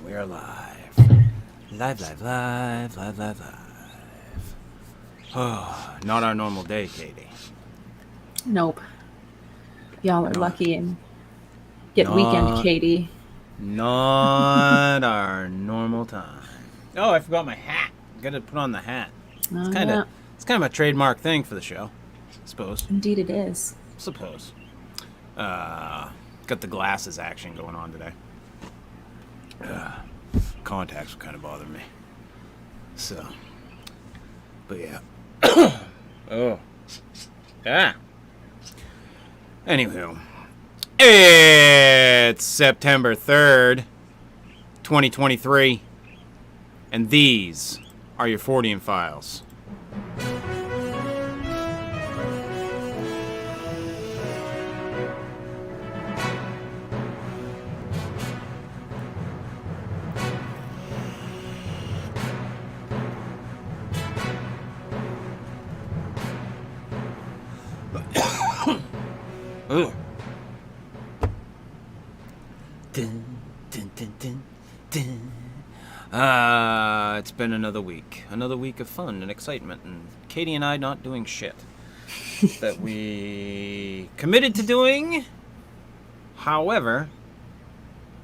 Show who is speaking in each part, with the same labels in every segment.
Speaker 1: We're live. Live. Oh, not our normal day, Katie.
Speaker 2: Nope. Y'all are
Speaker 1: No.
Speaker 2: lucky and get weekend Katie.
Speaker 1: Not our normal time. Oh, I forgot my hat. Gotta put on the hat. It's kind of a trademark thing for the show, I suppose.
Speaker 2: Indeed it is.
Speaker 1: Got the glasses action going on today. Contacts were kind of bothering me. So, but yeah. Oh. Yeah. Anywho. It's September 3rd, 2023. And these are your Fortean Files. Ugh. Dun, dun, dun, dun, dun. It's been another week of fun and excitement, and Katie and I not doing shit that we committed to doing. However,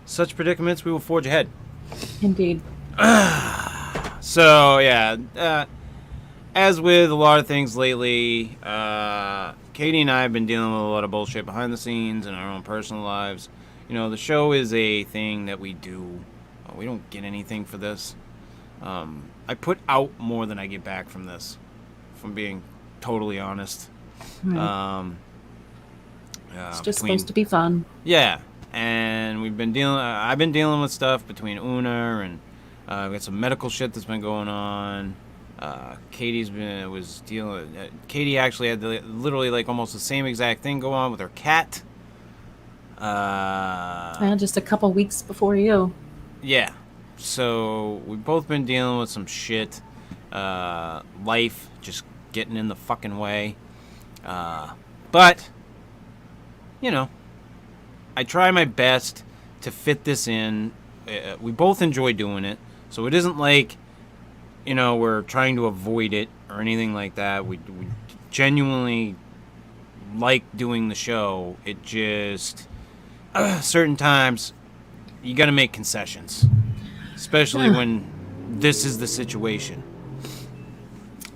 Speaker 1: such predicaments we will forge ahead.
Speaker 2: Indeed.
Speaker 1: So yeah, as with a lot of things lately, Katie and I have been dealing with a lot of bullshit behind the scenes in our own personal lives. You know, the show is a thing that we do. We don't get anything for this. I put out more than I get back from this, if I'm being totally honest.
Speaker 2: Right. It's just supposed to be fun.
Speaker 1: Yeah, and we've been dealing. I've been dealing with stuff between Una and we got some medical shit that's been going on. Katie actually had literally like almost the same exact thing go on with her cat.
Speaker 2: Just a couple weeks before you.
Speaker 1: Yeah. So we've both been dealing with some shit. Life just getting in the fucking way. But, you know, I try my best to fit this in. We both enjoy doing it. So it isn't like, you know, we're trying to avoid it or anything like that. We genuinely like doing the show. It just, certain times, you got to make concessions, especially when this is the situation.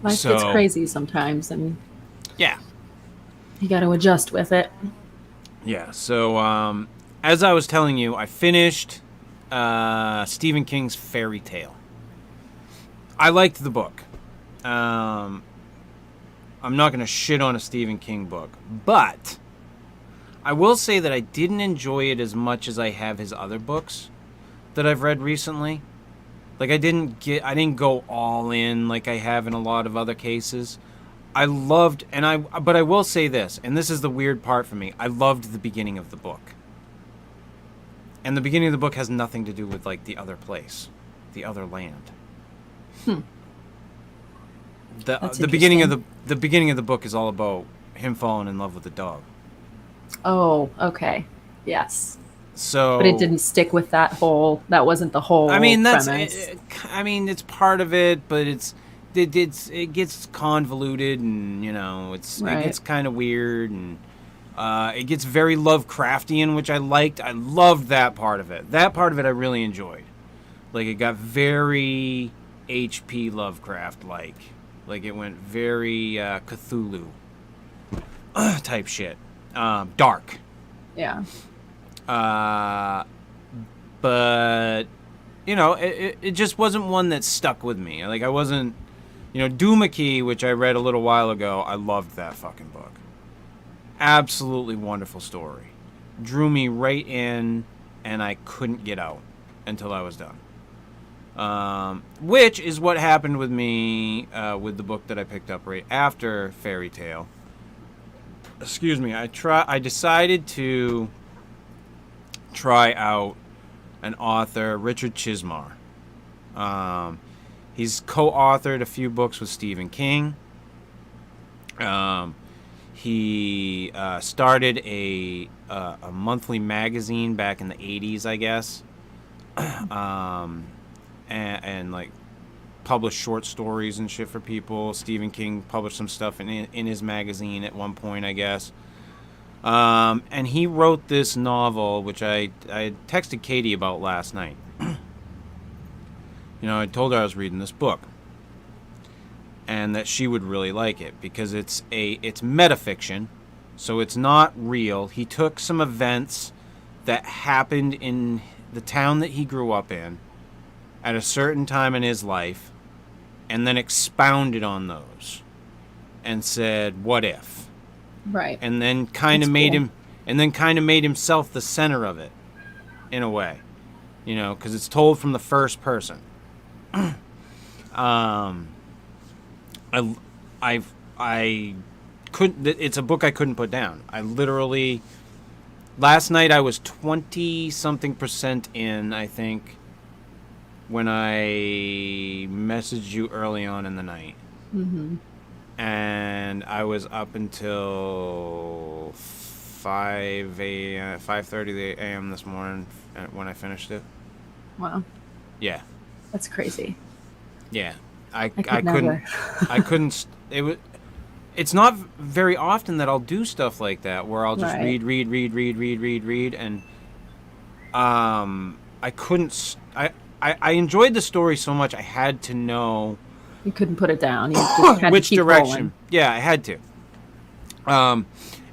Speaker 2: Life gets crazy sometimes, and
Speaker 1: yeah,
Speaker 2: you got to adjust with it.
Speaker 1: Yeah. So, as I was telling you, I finished Stephen King's Fairy Tale. I liked the book. I'm not going to shit on a Stephen King book, but I will say that I didn't enjoy it as much as I have his other books that I've read recently. Like I didn't go all in like I have in a lot of other cases. But I will say this, and this is the weird part for me. I loved the beginning of the book. And the beginning of the book has nothing to do with like the other place, the other land. The beginning of the book is all about him falling in love with the dog.
Speaker 2: Oh, okay. Yes.
Speaker 1: So,
Speaker 2: but it didn't stick with that wasn't the whole premise.
Speaker 1: It's part of it, but it gets convoluted, and you know, it gets kind of weird, and it gets very Lovecraftian, which I liked. I loved that part of it. That part of it I really enjoyed. Like it got very H.P. Lovecraft like it went very Cthulhu type shit. Dark.
Speaker 2: Yeah.
Speaker 1: But you know, it just wasn't one that stuck with me. Like I wasn't, you know, Doohickey, which I read a little while ago. I loved that fucking book. Absolutely wonderful story. Drew me right in, and I couldn't get out until I was done. Which is what happened with me with the book that I picked up right after Fairy Tale. Excuse me. I decided to try out an author, Richard Chismar. He's co-authored a few books with Stephen King. He started a a monthly magazine back in the 80s, I guess. And like published short stories and shit for people. Stephen King published some stuff in his magazine at one point, I guess. And he wrote this novel, which I texted Katie about last night. I told her I was reading this book, and that she would really like it because it's metafiction, so it's not real. He took some events that happened in the town that he grew up in at a certain time in his life, and then expounded on those and said, "What if?"
Speaker 2: Right.
Speaker 1: And then kind of made himself the center of it, in a way, because it's told from the first person. I couldn't. It's a book I couldn't put down. I literally, last night I was 20-something% in, I think, when I messaged you early on in the night.
Speaker 2: Mm-hmm.
Speaker 1: And I was up until 5:30 a.m. this morning when I finished it.
Speaker 2: Wow.
Speaker 1: Yeah.
Speaker 2: That's crazy.
Speaker 1: Yeah. I
Speaker 2: couldn't.
Speaker 1: It's not very often that I'll do stuff like that where I'll just
Speaker 2: Right.
Speaker 1: read, and I couldn't. I enjoyed the story so much I had to know
Speaker 2: You couldn't put it down. You just had
Speaker 1: which
Speaker 2: to keep
Speaker 1: direction.
Speaker 2: rolling.
Speaker 1: Yeah, I had to. And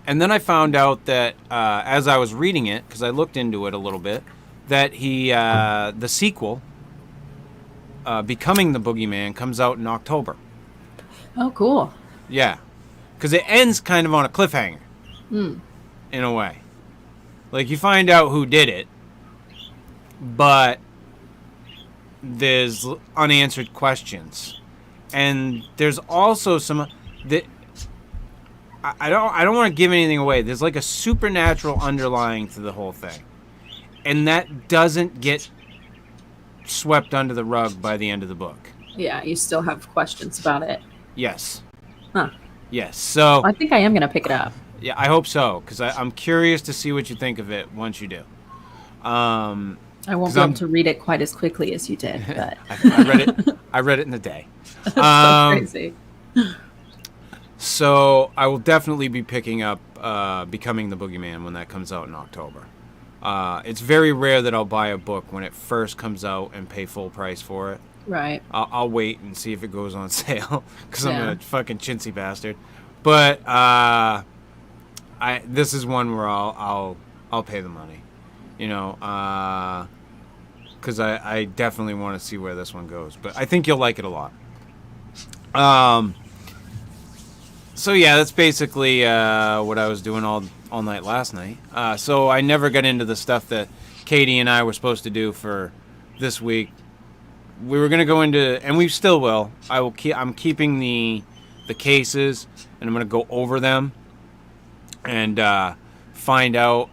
Speaker 1: then I found out that as I was reading it, because I looked into it a little bit, that the sequel, Becoming the Boogeyman, comes out in October.
Speaker 2: Oh, cool.
Speaker 1: Yeah, because it ends kind of on a cliffhanger,
Speaker 2: Mm.
Speaker 1: in a way. Like, you find out who did it, but there's unanswered questions, and there's also some that I don't want to give anything away. There's like a supernatural underlying to the whole thing, and that doesn't get swept under the rug by the end of the book.
Speaker 2: Yeah, you still have questions about it.
Speaker 1: Yes.
Speaker 2: Huh.
Speaker 1: Yes. So
Speaker 2: I think I am going to pick it up.
Speaker 1: yeah, I hope so, because I'm curious to see what you think of it once you do.
Speaker 2: I won't be able to read it quite as quickly as you did, but
Speaker 1: I read it in a day.
Speaker 2: that's so crazy.
Speaker 1: So I will definitely be picking up Becoming the Boogeyman when that comes out in October. It's very rare that I'll buy a book when it first comes out and pay full price for it.
Speaker 2: Right.
Speaker 1: I'll wait and see if it goes on sale, because
Speaker 2: Yeah.
Speaker 1: I'm a fucking chintzy bastard. But this is one where I'll pay the money, because I definitely want to see where this one goes. But I think you'll like it a lot. So yeah, that's basically what I was doing all night last night. So I never got into the stuff that Katie and I were supposed to do for this week. We were gonna go into, and we still will. I'm keeping the cases, and I'm gonna go over them and find out,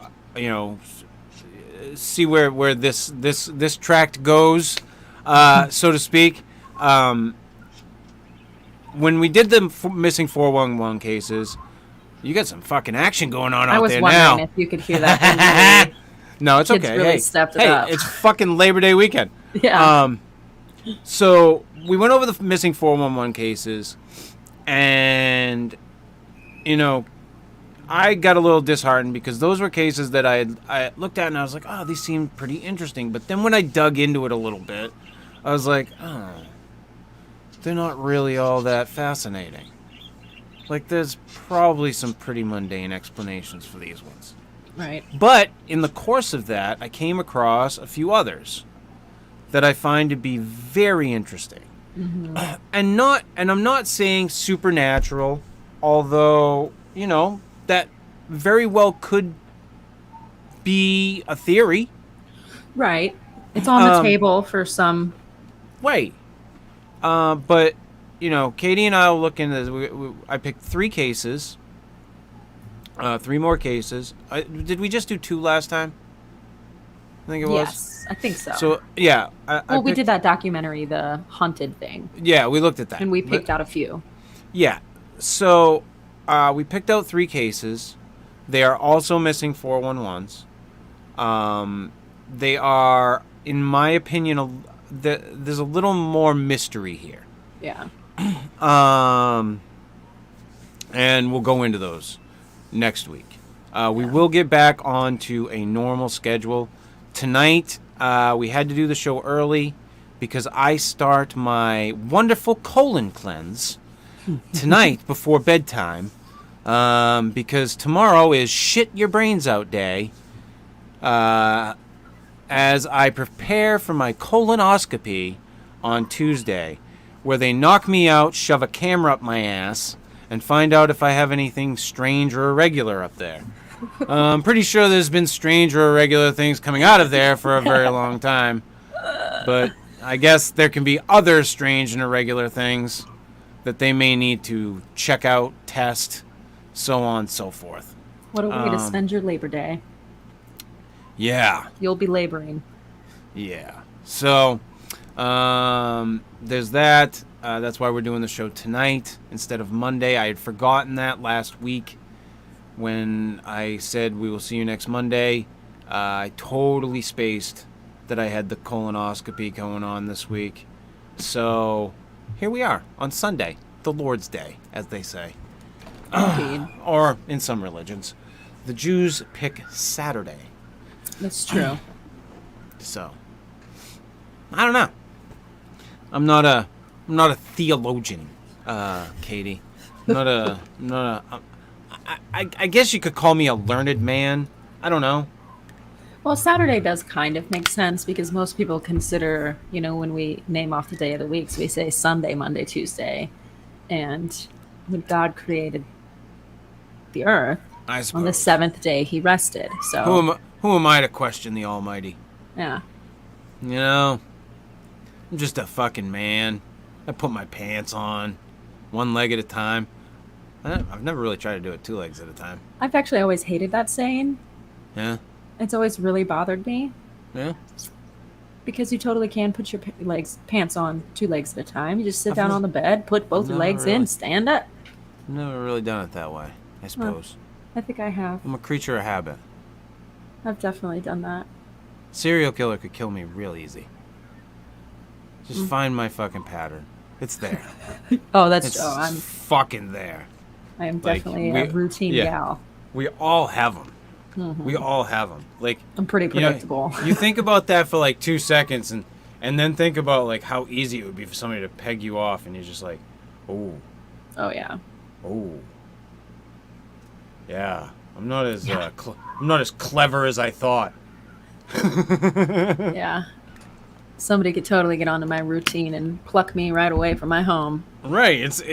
Speaker 1: see where this tract goes, so to speak. When we did the missing 411 cases, you got some fucking action going on out there now.
Speaker 2: I was wondering if you could hear that.
Speaker 1: No, it's
Speaker 2: Kids
Speaker 1: okay.
Speaker 2: really stepped it up.
Speaker 1: It's fucking Labor Day weekend.
Speaker 2: Yeah.
Speaker 1: So we went over the missing 411 cases, and I got a little disheartened because those were cases that I looked at and I was like, oh, these seem pretty interesting. But then when I dug into it a little bit, I was like, oh, they're not really all that fascinating. Like, there's probably some pretty mundane explanations for these ones.
Speaker 2: Right.
Speaker 1: But in the course of that, I came across a few others that I find to be very interesting.
Speaker 2: Mm-hmm.
Speaker 1: And I'm not saying supernatural, although, that very well could be a theory.
Speaker 2: Right. It's on the table for some.
Speaker 1: Right. But, Katie and I will look into. I picked 3 cases. 3 more cases. Did we just do 2 last time? I think it was.
Speaker 2: Yes, I think so.
Speaker 1: So, yeah.
Speaker 2: We did that documentary, the haunted thing.
Speaker 1: Yeah, we looked at that.
Speaker 2: And we picked out a few.
Speaker 1: Yeah. So, we picked out 3 cases. They are also missing 411s. They are, in my opinion, there's a little more mystery here.
Speaker 2: Yeah.
Speaker 1: And we'll go into those next week. We will get back onto a normal schedule. Tonight, we had to do the show early because I start my wonderful colon cleanse tonight before bedtime. Because tomorrow is shit your brains out day. As I prepare for my colonoscopy on Tuesday, where they knock me out, shove a camera up my ass, and find out if I have anything strange or irregular up there. I'm pretty sure there's been strange or irregular things coming out of there for a very long time. But I guess there can be other strange and irregular things that they may need to check out, test, so on and so forth.
Speaker 2: What a way to spend your Labor Day.
Speaker 1: Yeah.
Speaker 2: You'll be laboring.
Speaker 1: Yeah. So, there's that. That's why we're doing the show tonight instead of Monday. I had forgotten that last week when I said we will see you next Monday. I totally spaced that I had the colonoscopy going on this week. So, here we are on Sunday, the Lord's Day, as they say. Or, in some religions, the Jews pick Saturday.
Speaker 2: That's true.
Speaker 1: So, I don't know. I'm not a theologian, Katie. I guess you could call me a learned man. I don't know.
Speaker 2: Well, Saturday does kind of make sense because most people consider, when we name off the day of the week, so we say Sunday, Monday, Tuesday. And when God created the earth, on the seventh day, he rested. So
Speaker 1: who am I to question the Almighty?
Speaker 2: Yeah.
Speaker 1: I'm just a fucking man. I put my pants on, one leg at a time. I've never really tried to do it 2 legs at a time.
Speaker 2: I've actually always hated that saying.
Speaker 1: Yeah?
Speaker 2: It's always really bothered me.
Speaker 1: Yeah?
Speaker 2: Because you totally can put your pants on 2 legs at a time. You just sit down on the bed, put both your legs in, stand up.
Speaker 1: I've never really done it that way, I suppose.
Speaker 2: I think I have.
Speaker 1: I'm a creature of habit.
Speaker 2: I've definitely done that.
Speaker 1: Serial killer could kill me real easy. Just find my fucking pattern. It's there.
Speaker 2: Oh, that's
Speaker 1: it's
Speaker 2: true. I'm
Speaker 1: fucking there.
Speaker 2: I am definitely a routine gal.
Speaker 1: We all have them. Mm-hmm. We all have them. Like,
Speaker 2: I'm pretty predictable.
Speaker 1: You think about that for like 2 seconds, and then think about like how easy it would be for somebody to peg you off, and you're just like, oh.
Speaker 2: Oh yeah.
Speaker 1: Oh. Yeah. I'm not as I'm not as clever as I thought.
Speaker 2: Yeah. Somebody could totally get onto my routine and pluck me right away from my home.
Speaker 1: Right. It's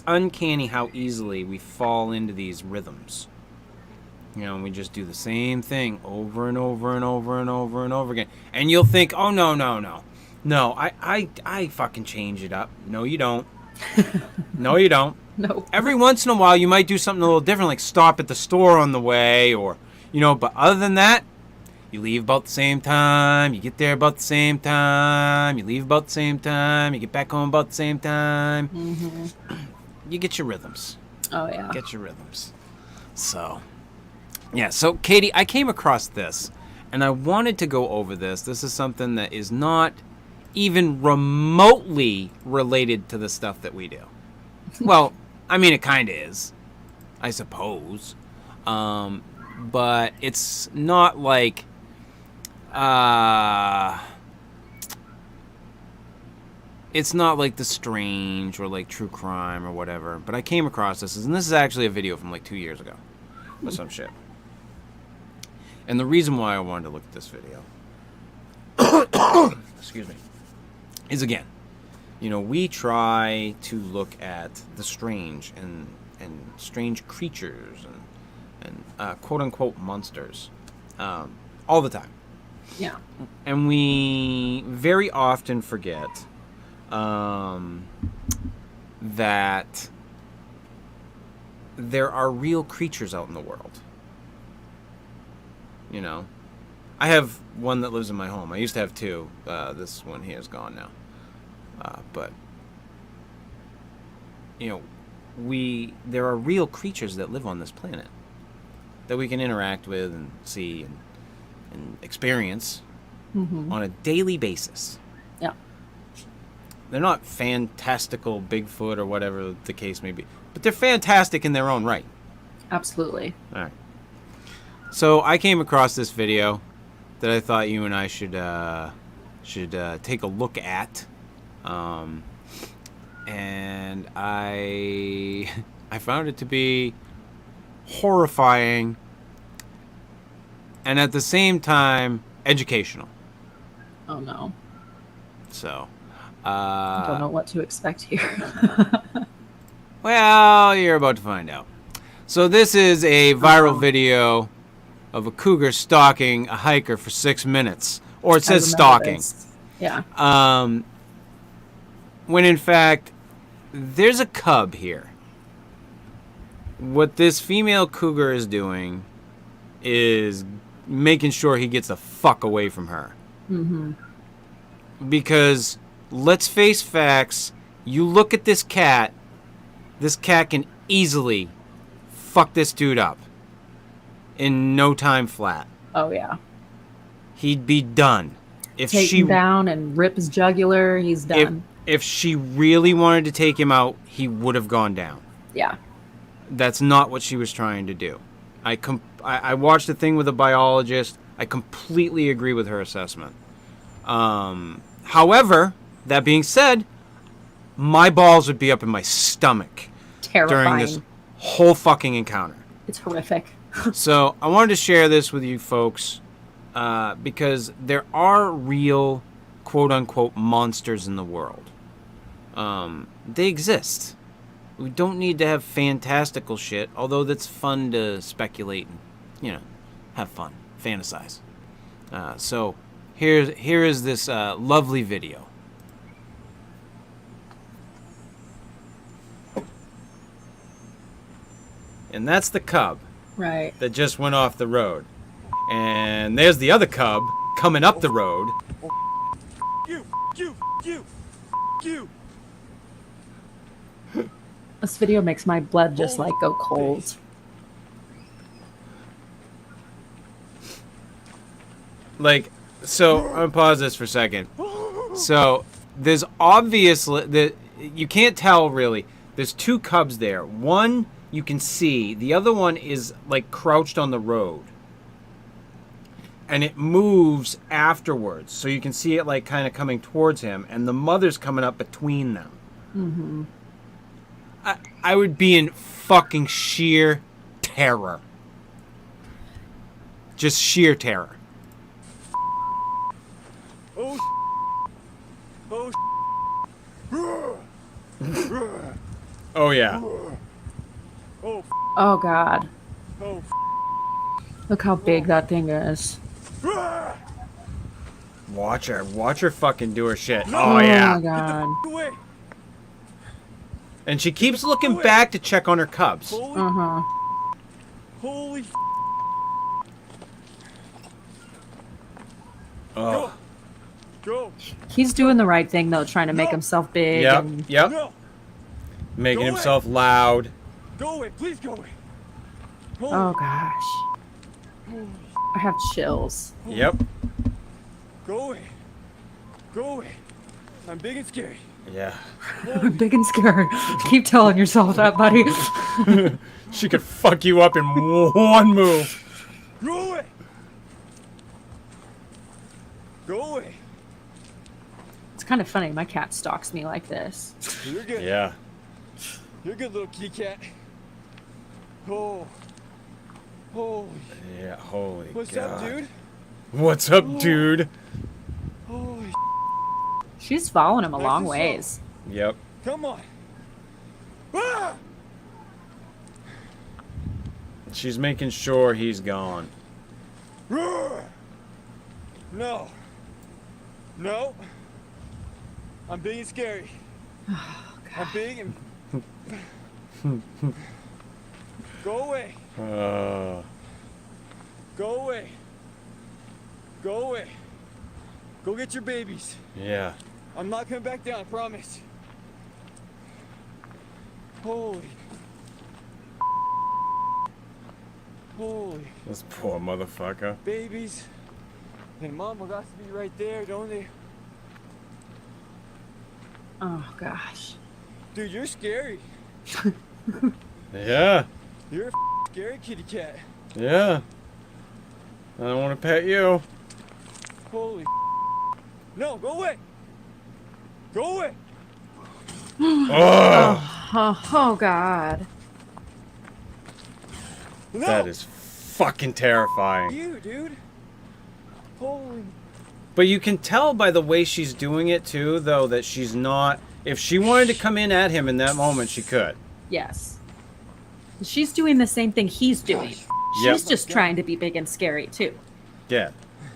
Speaker 1: uncanny how easily we fall into these rhythms. And we just do the same thing over and over and over and over and over again. And you'll think, oh, no. No, I fucking change it up. No, you don't. No, you don't.
Speaker 2: No.
Speaker 1: Every once in a while, you might do something a little different, like stop at the store on the way, or, but other than that, you leave about the same time, you get there about the same time, you leave about the same time, you get back home about the same time. Mm-hmm. You get your rhythms.
Speaker 2: Oh, yeah.
Speaker 1: Get your rhythms. So, yeah. So, Katie, I came across this, and I wanted to go over this. This is something that is not even remotely related to the stuff that we do. Well, I mean, it kind of is, I suppose. But it's not like... it's not like The Strange or like True Crime or whatever. But I came across this, and this is actually a video from like 2 years ago. Or some shit. And the reason why I wanted to look at this video... excuse me. Is again... we try to look at the strange and strange creatures and quote-unquote monsters all the time.
Speaker 2: Yeah.
Speaker 1: And we very often forget that there are real creatures out in the world. I have one that lives in my home. I used to have 2. This one here is gone now. But, there are real creatures that live on this planet that we can interact with and see and experience on a daily basis.
Speaker 2: Yeah.
Speaker 1: They're not fantastical Bigfoot or whatever the case may be, but they're fantastic in their own right.
Speaker 2: Absolutely.
Speaker 1: All right. So I came across this video that I thought you and I should take a look at, and I found it to be horrifying and at the same time educational.
Speaker 2: Oh no.
Speaker 1: So
Speaker 2: I don't know what to expect here.
Speaker 1: well, you're about to find out. So this is a viral video of a cougar stalking a hiker for 6 minutes. Or it says stalking.
Speaker 2: This. Yeah.
Speaker 1: When in fact, there's a cub here. What this female cougar is doing is making sure he gets the fuck away from her. Because, let's face facts, you look at this cat can easily fuck this dude up in no time flat.
Speaker 2: Oh yeah.
Speaker 1: He'd be done. If
Speaker 2: take him down and rip his jugular, he's done.
Speaker 1: If she really wanted to take him out, he would have gone down.
Speaker 2: Yeah.
Speaker 1: That's not what she was trying to do. I watched a thing with a biologist. I completely agree with her assessment. However, that being said, my balls would be up in my stomach
Speaker 2: Terrifying.
Speaker 1: during this whole fucking encounter.
Speaker 2: It's horrific.
Speaker 1: So I wanted to share this with you folks because there are real quote-unquote monsters in the world. They exist. We don't need to have fantastical shit, although that's fun to speculate and, have fun, fantasize. So here is this lovely video. And that's the cub.
Speaker 2: Right.
Speaker 1: That just went off the road. And there's the other cub coming up the road.
Speaker 3: You.
Speaker 2: This video makes my blood just like go cold.
Speaker 1: Like, so I'm gonna pause this for a second. So there's obviously you can't tell really. There's two cubs there. One you can see. The other one is like crouched on the road. And it moves afterwards. So you can see it like kind of coming towards him. And the mother's coming up between them.
Speaker 2: Mm-hmm.
Speaker 1: I would be in fucking sheer terror. Just sheer terror. Oh yeah.
Speaker 2: Oh god.
Speaker 3: Oh.
Speaker 2: Look how big that thing is.
Speaker 1: Watch her fucking do her shit.
Speaker 3: No.
Speaker 1: Oh yeah.
Speaker 2: Oh my god.
Speaker 3: Away.
Speaker 1: And she keeps looking back to check on her cubs.
Speaker 2: Uh-huh.
Speaker 3: Holy.
Speaker 1: Oh.
Speaker 3: Go.
Speaker 2: He's doing the right thing though, trying to make himself big.
Speaker 1: Yep.
Speaker 2: And
Speaker 1: Yep.
Speaker 3: No.
Speaker 1: Making
Speaker 3: Go
Speaker 1: himself loud.
Speaker 3: Go away. Please go away.
Speaker 2: oh gosh. I have chills.
Speaker 1: Yep.
Speaker 3: Go away. Go away. I'm big and scary.
Speaker 1: Yeah.
Speaker 2: I'm big and scared. Keep telling yourself that, buddy.
Speaker 1: She could fuck you up in one move.
Speaker 3: Go away. Go away.
Speaker 2: It's kind of funny. My cat stalks me like this.
Speaker 3: You're good.
Speaker 1: Yeah.
Speaker 3: You're a good little kitty cat. Oh. Holy.
Speaker 1: Yeah, holy
Speaker 3: What's
Speaker 1: God.
Speaker 3: up, dude?
Speaker 1: What's up, dude?
Speaker 3: Holy.
Speaker 2: She's following him a
Speaker 3: Nice
Speaker 2: long
Speaker 3: and slow.
Speaker 2: ways.
Speaker 1: Yep.
Speaker 3: Come on. Ah!
Speaker 1: She's making sure he's gone.
Speaker 3: Roar! No. No. I'm big and scary. I'm big and... Go away.
Speaker 1: Uh,
Speaker 3: Go away. Go away. Go get your babies.
Speaker 1: yeah.
Speaker 3: I'm not coming back down, I promise. Holy. Holy.
Speaker 1: This poor motherfucker.
Speaker 3: Babies. And mama got to be right there, don't they?
Speaker 2: Oh gosh.
Speaker 3: Dude, you're scary.
Speaker 1: Yeah.
Speaker 3: You're a scary kitty cat.
Speaker 1: Yeah. I don't want to pet you.
Speaker 3: Holy. No, go away. Go away.
Speaker 1: Oh,
Speaker 2: Oh god.
Speaker 3: No.
Speaker 1: that is fucking terrifying.
Speaker 3: You, dude. Holy.
Speaker 1: But you can tell by the way she's doing it too, though, that she's not. If she wanted to come in at him in that moment, she could.
Speaker 2: Yes. She's doing the same thing he's doing. She's
Speaker 1: Yep.
Speaker 2: just trying to be big and scary too.
Speaker 1: Yeah.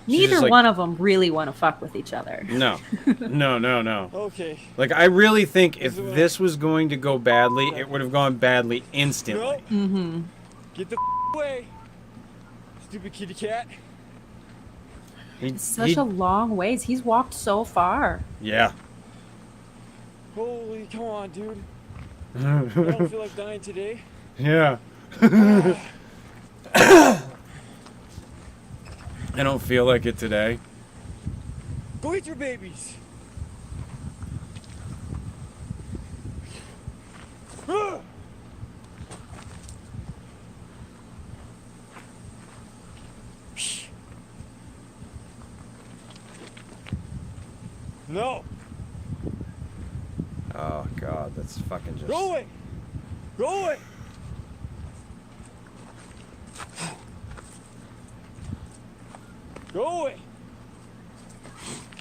Speaker 1: She's
Speaker 2: Neither
Speaker 1: just like,
Speaker 2: one of them really want to fuck with each other.
Speaker 1: No. No.
Speaker 3: Okay.
Speaker 1: Like, I really think if
Speaker 3: This is what
Speaker 1: this was going to go badly, it would have gone badly instantly.
Speaker 3: No.
Speaker 2: Mm-hmm.
Speaker 3: Get the away. Stupid kitty cat.
Speaker 2: Such a long ways. He's walked so far.
Speaker 1: Yeah.
Speaker 3: Holy, come on, dude. I don't feel like dying today.
Speaker 1: Yeah. I don't feel like it today.
Speaker 3: Go eat your babies. Ah! No.
Speaker 1: Oh, God, that's fucking just...
Speaker 3: Go away. Go away. Go away.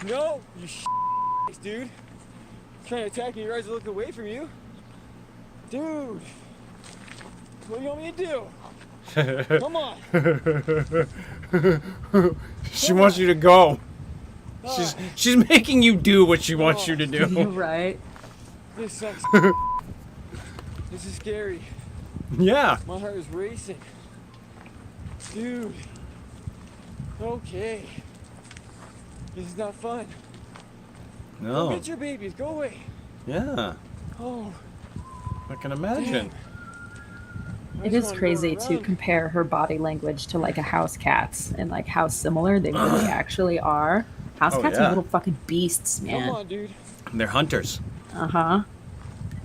Speaker 3: No, you dude. Trying to attack me, your eyes are looking away from you. Dude. What do you want me to do? Come on.
Speaker 1: She wants you to go.
Speaker 3: Ah,
Speaker 1: She's making you do what she wants you to do.
Speaker 2: Right.
Speaker 3: this sucks. This is scary.
Speaker 1: Yeah.
Speaker 3: My heart is racing. Dude. Okay. This is not fun. Go
Speaker 1: No.
Speaker 3: get your babies. Go away.
Speaker 1: Yeah.
Speaker 3: Oh.
Speaker 1: I can imagine.
Speaker 3: I
Speaker 2: It
Speaker 3: just
Speaker 2: is
Speaker 3: wanna go
Speaker 2: crazy to
Speaker 3: around.
Speaker 2: compare her body language to like a house cat's and like how similar they really actually are. House
Speaker 1: Oh,
Speaker 2: cats
Speaker 1: yeah.
Speaker 2: are little fucking beasts,
Speaker 3: Come
Speaker 2: man.
Speaker 3: on, dude.
Speaker 1: They're hunters.
Speaker 2: Uh-huh.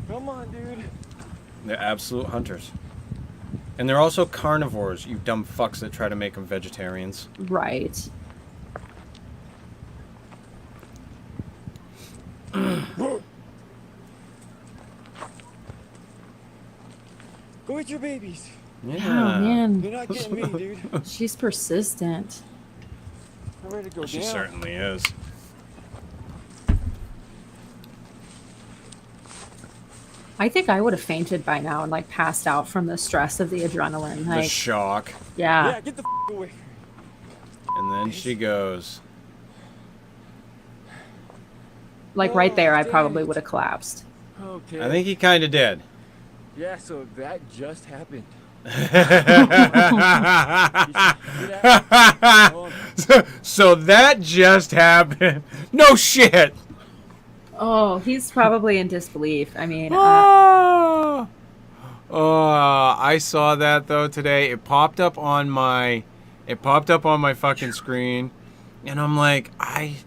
Speaker 3: Come on, dude.
Speaker 1: They're absolute hunters. And they're also carnivores, you dumb fucks that try to make them vegetarians.
Speaker 2: Right.
Speaker 3: Go eat your babies.
Speaker 1: Yeah.
Speaker 2: Oh man.
Speaker 3: They're not getting me, dude.
Speaker 2: She's persistent.
Speaker 3: I'm ready to go
Speaker 1: She
Speaker 3: down.
Speaker 1: certainly is.
Speaker 2: I think I would have fainted by now and like passed out from the stress of the adrenaline.
Speaker 1: The
Speaker 2: Like,
Speaker 1: shock.
Speaker 2: yeah.
Speaker 3: Yeah, get the away.
Speaker 1: And then she goes.
Speaker 2: Like right there, I
Speaker 3: damn
Speaker 2: probably
Speaker 3: it.
Speaker 2: would have collapsed.
Speaker 3: Okay.
Speaker 1: I think he kind of did.
Speaker 3: Yeah, so that just happened.
Speaker 1: So that just happened. No shit.
Speaker 2: Oh, he's probably in disbelief. I mean,
Speaker 1: Oh, I saw that though today. It popped up on my fucking screen, and I'm like, I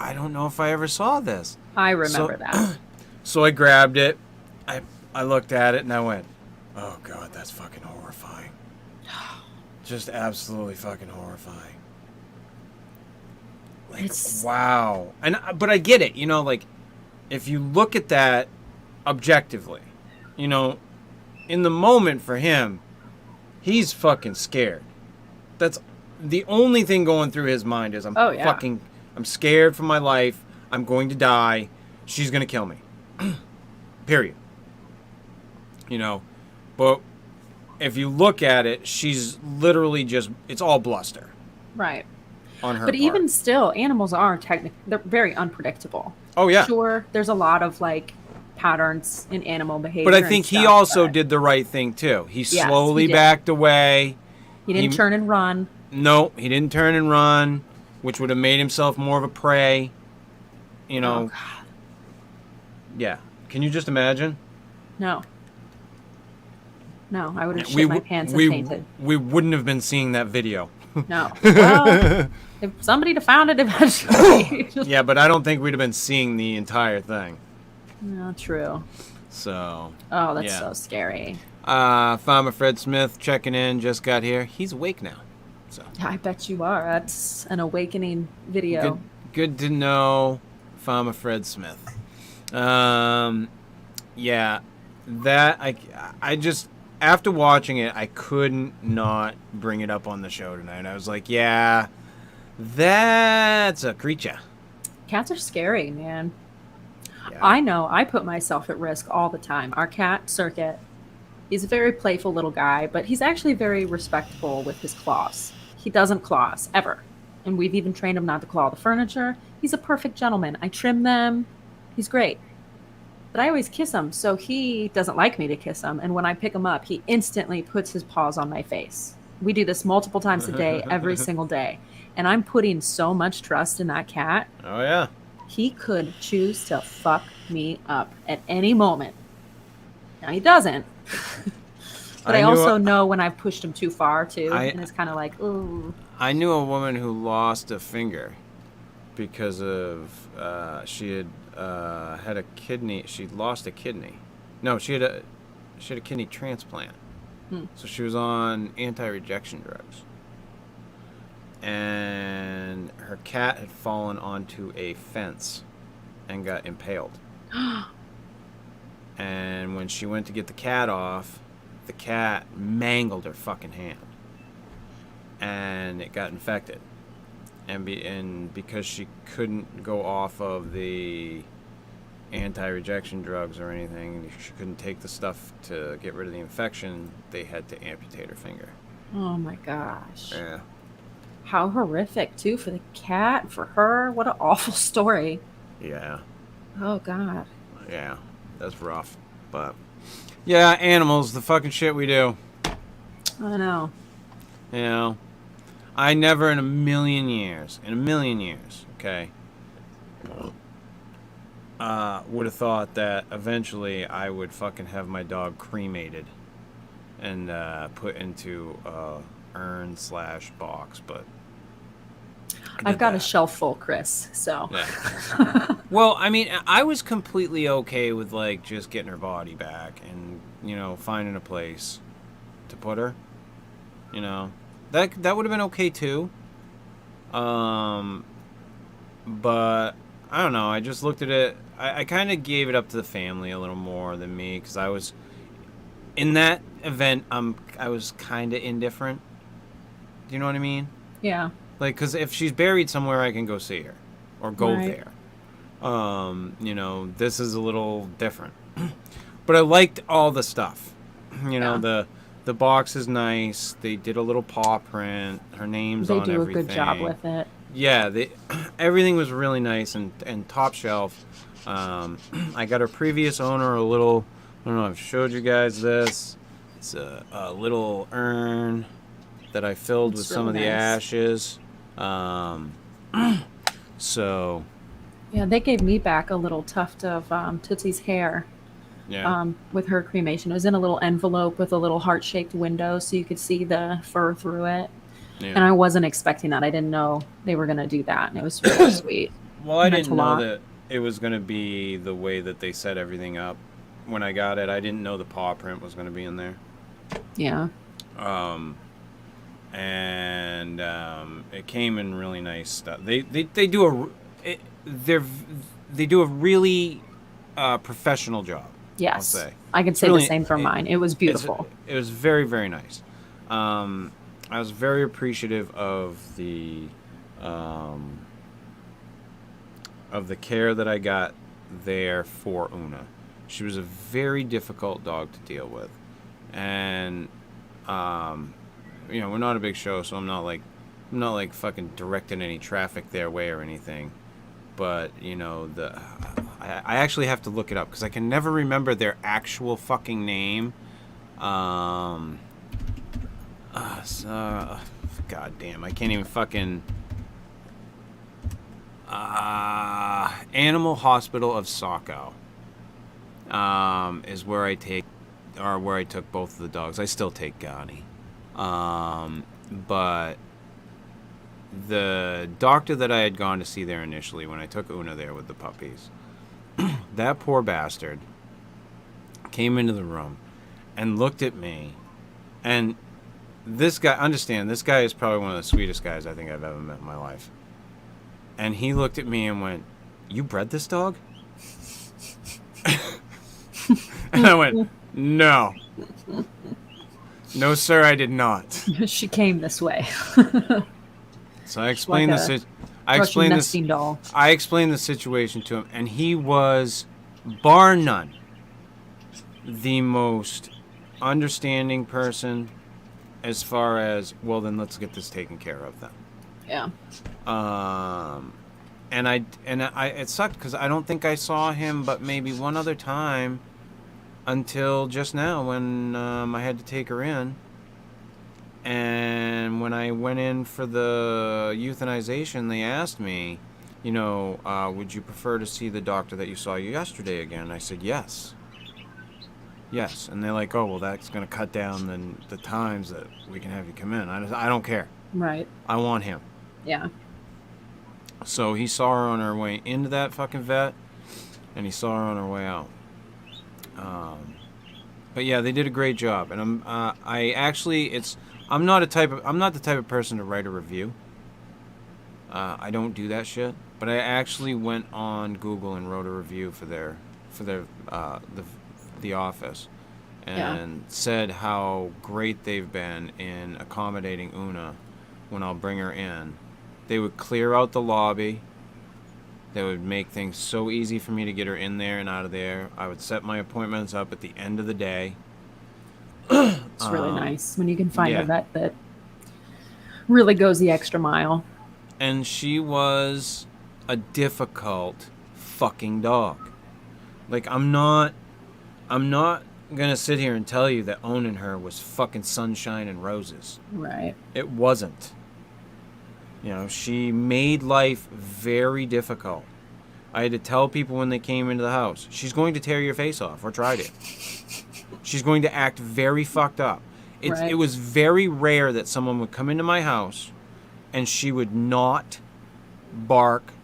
Speaker 1: don't know if I ever saw this.
Speaker 2: I remember that.
Speaker 1: So I grabbed it. I looked at it and I went, oh God, that's fucking horrifying. Just absolutely fucking horrifying. Like,
Speaker 2: It's-
Speaker 1: wow. But I get it, like if you look at that objectively, in the moment for him, he's fucking scared. That's the only thing going through his mind is I'm scared for my life. I'm going to die. She's going to kill me. Period. But if you look at it, she's literally it's all bluster
Speaker 2: Right.
Speaker 1: on her
Speaker 2: But
Speaker 1: part.
Speaker 2: even still, animals are they're very unpredictable.
Speaker 1: Oh, yeah.
Speaker 2: Sure, there's a lot of like patterns in animal behavior.
Speaker 1: But I
Speaker 2: and
Speaker 1: think he
Speaker 2: stuff,
Speaker 1: also
Speaker 2: but
Speaker 1: did the right thing, too. He
Speaker 2: Yes,
Speaker 1: slowly
Speaker 2: he did.
Speaker 1: backed away.
Speaker 2: He didn't
Speaker 1: he-
Speaker 2: turn and run.
Speaker 1: No, he didn't turn and run, which would have made himself more of a prey.
Speaker 2: Oh, God.
Speaker 1: Yeah. Can you just imagine?
Speaker 2: No. No, I would have shit my pants and fainted.
Speaker 1: We wouldn't have been seeing that video.
Speaker 2: No. Well, if somebody found it eventually.
Speaker 1: Yeah, but I don't think we'd have been seeing the entire thing.
Speaker 2: No, true.
Speaker 1: So.
Speaker 2: Oh, that's so scary.
Speaker 1: Farmer Fred Smith checking in, just got here. He's awake now. So.
Speaker 2: I bet you are. That's an awakening video.
Speaker 1: Good to know, Farmer Fred Smith. Yeah, that I just, after watching it, I couldn't not bring it up on the show tonight. I was like, yeah, that's a creature.
Speaker 2: Cats are scary, man.
Speaker 1: Yeah.
Speaker 2: I know I put myself at risk all the time. Our cat, Circuit, he's a very playful little guy, but he's actually very respectful with his claws. He doesn't claws, ever. And we've even trained him not to claw the furniture. He's a perfect gentleman. I trim them. He's great. But I always kiss him, so he doesn't like me to kiss him. And when I pick him up, he instantly puts his paws on my face. We do this multiple times a day, every single day. And I'm putting so much trust in that cat.
Speaker 1: Oh, yeah.
Speaker 2: He could choose to fuck me up at any moment. Now, he doesn't. But I also know when I've pushed him too far, too. And it's kind of like, ooh.
Speaker 1: I knew a woman who lost a finger because of she had had a kidney. She'd lost a kidney. No, she had a kidney transplant. So she was on anti-rejection drugs. And her cat had fallen onto a fence and got impaled. And when she went to get the cat off, the cat mangled her fucking hand. And it got infected. And because she couldn't go off of the anti-rejection drugs or anything, she couldn't take the stuff to get rid of the infection, they had to amputate her finger.
Speaker 2: Oh my gosh.
Speaker 1: Yeah.
Speaker 2: How horrific, too, for the cat, for her. What an awful story.
Speaker 1: Yeah.
Speaker 2: Oh, God.
Speaker 1: Yeah, that's rough. But, yeah, animals, the fucking shit we do.
Speaker 2: I know.
Speaker 1: You know, I never in a million years, okay, would have thought that eventually I would fucking have my dog cremated and put into a urn/box, but
Speaker 2: I've got a shelf full, Chris, so.
Speaker 1: Yeah. Well, I mean, I was completely okay with, like, just getting her body back and, you know, finding a place to put her, you know. That would have been okay, too. But, I don't know, I just looked at it, I kind of gave it up to the family a little more than me, because I was, in that event, I was kind of indifferent. Do you know what I mean?
Speaker 2: Yeah.
Speaker 1: Like, because if she's buried somewhere, I can go see her. Or go there. You know, this is a little different. But I liked all the stuff. You know, the box is nice. They did a little paw print. Her name's on everything. They do a good job with it. Yeah, everything was really nice and top shelf. I got her previous owner a little, I don't know, I've showed you guys this. It's a little urn that I filled with some of the ashes. So.
Speaker 2: Yeah, they gave me back a little tuft of Tootsie's hair.
Speaker 1: Yeah.
Speaker 2: With her cremation. It was in a little envelope with a little heart-shaped window so you could see the fur through it. Yeah. And I wasn't expecting that. I didn't know they were going to do that, and it was really sweet.
Speaker 1: Well, I didn't know that it was going to be the way that they set everything up. When I got it, I didn't know the paw print was going to be in there. Yeah. And it came in really nice stuff. They do a really professional job.
Speaker 2: Yes,
Speaker 1: I'll say.
Speaker 2: I can say really, the same for mine. It was beautiful.
Speaker 1: It was very, very nice. I was very appreciative of the care that I got there for Una. She was a very difficult dog to deal with, and you know, we're not a big show, so I'm not like fucking directing any traffic their way or anything. But you know, I actually have to look it up because I can never remember their actual fucking name. God damn, I can't even fucking. Animal Hospital of Saco is where I take or where I took both of the dogs. I still take Gani. But the doctor that I had gone to see there initially, when I took Una there with the puppies, that poor bastard came into the room and looked at me. And this guy, understand, this guy is probably one of the sweetest guys I think I've ever met in my life. And he looked at me and went, "You bred this dog?" And I went, "No. No, sir, I did not."
Speaker 2: She came this way.
Speaker 1: So I explained
Speaker 2: Like
Speaker 1: I explained this.
Speaker 2: doll.
Speaker 1: I explained the situation to him, and he was, bar none, the most understanding person. As far as, well, then let's get this taken care of then.
Speaker 2: Yeah.
Speaker 1: And I it sucked because I don't think I saw him, but maybe one other time, until just now when I had to take her in. And when I went in for the euthanization, they asked me, would you prefer to see the doctor that you saw yesterday again? I said yes. Yes. And they're like, "Oh, well, that's going to cut down the times that we can have you come in." I don't care.
Speaker 2: Right.
Speaker 1: I want him.
Speaker 2: Yeah.
Speaker 1: So he saw her on her way into that fucking vet, and he saw her on her way out. But yeah, they did a great job, and I'm not the type of person to write a review. I don't do that shit. But I actually went on Google and wrote a review for the office, and said how great they've been in accommodating Una when I'll bring her in. They would clear out the lobby. They would make things so easy for me to get her in there and out of there. I would set my appointments up at the end of the day.
Speaker 2: It's really nice when you can find a vet that really goes the extra mile.
Speaker 1: And she was a difficult fucking dog. Like, I'm not gonna sit here and tell you that owning her was fucking sunshine and roses.
Speaker 2: Right.
Speaker 1: It wasn't. She made life very difficult. I had to tell people when they came into the house, she's going to tear your face off, or try to. She's going to act very fucked up. It was very rare that someone would come into my house and she would not bark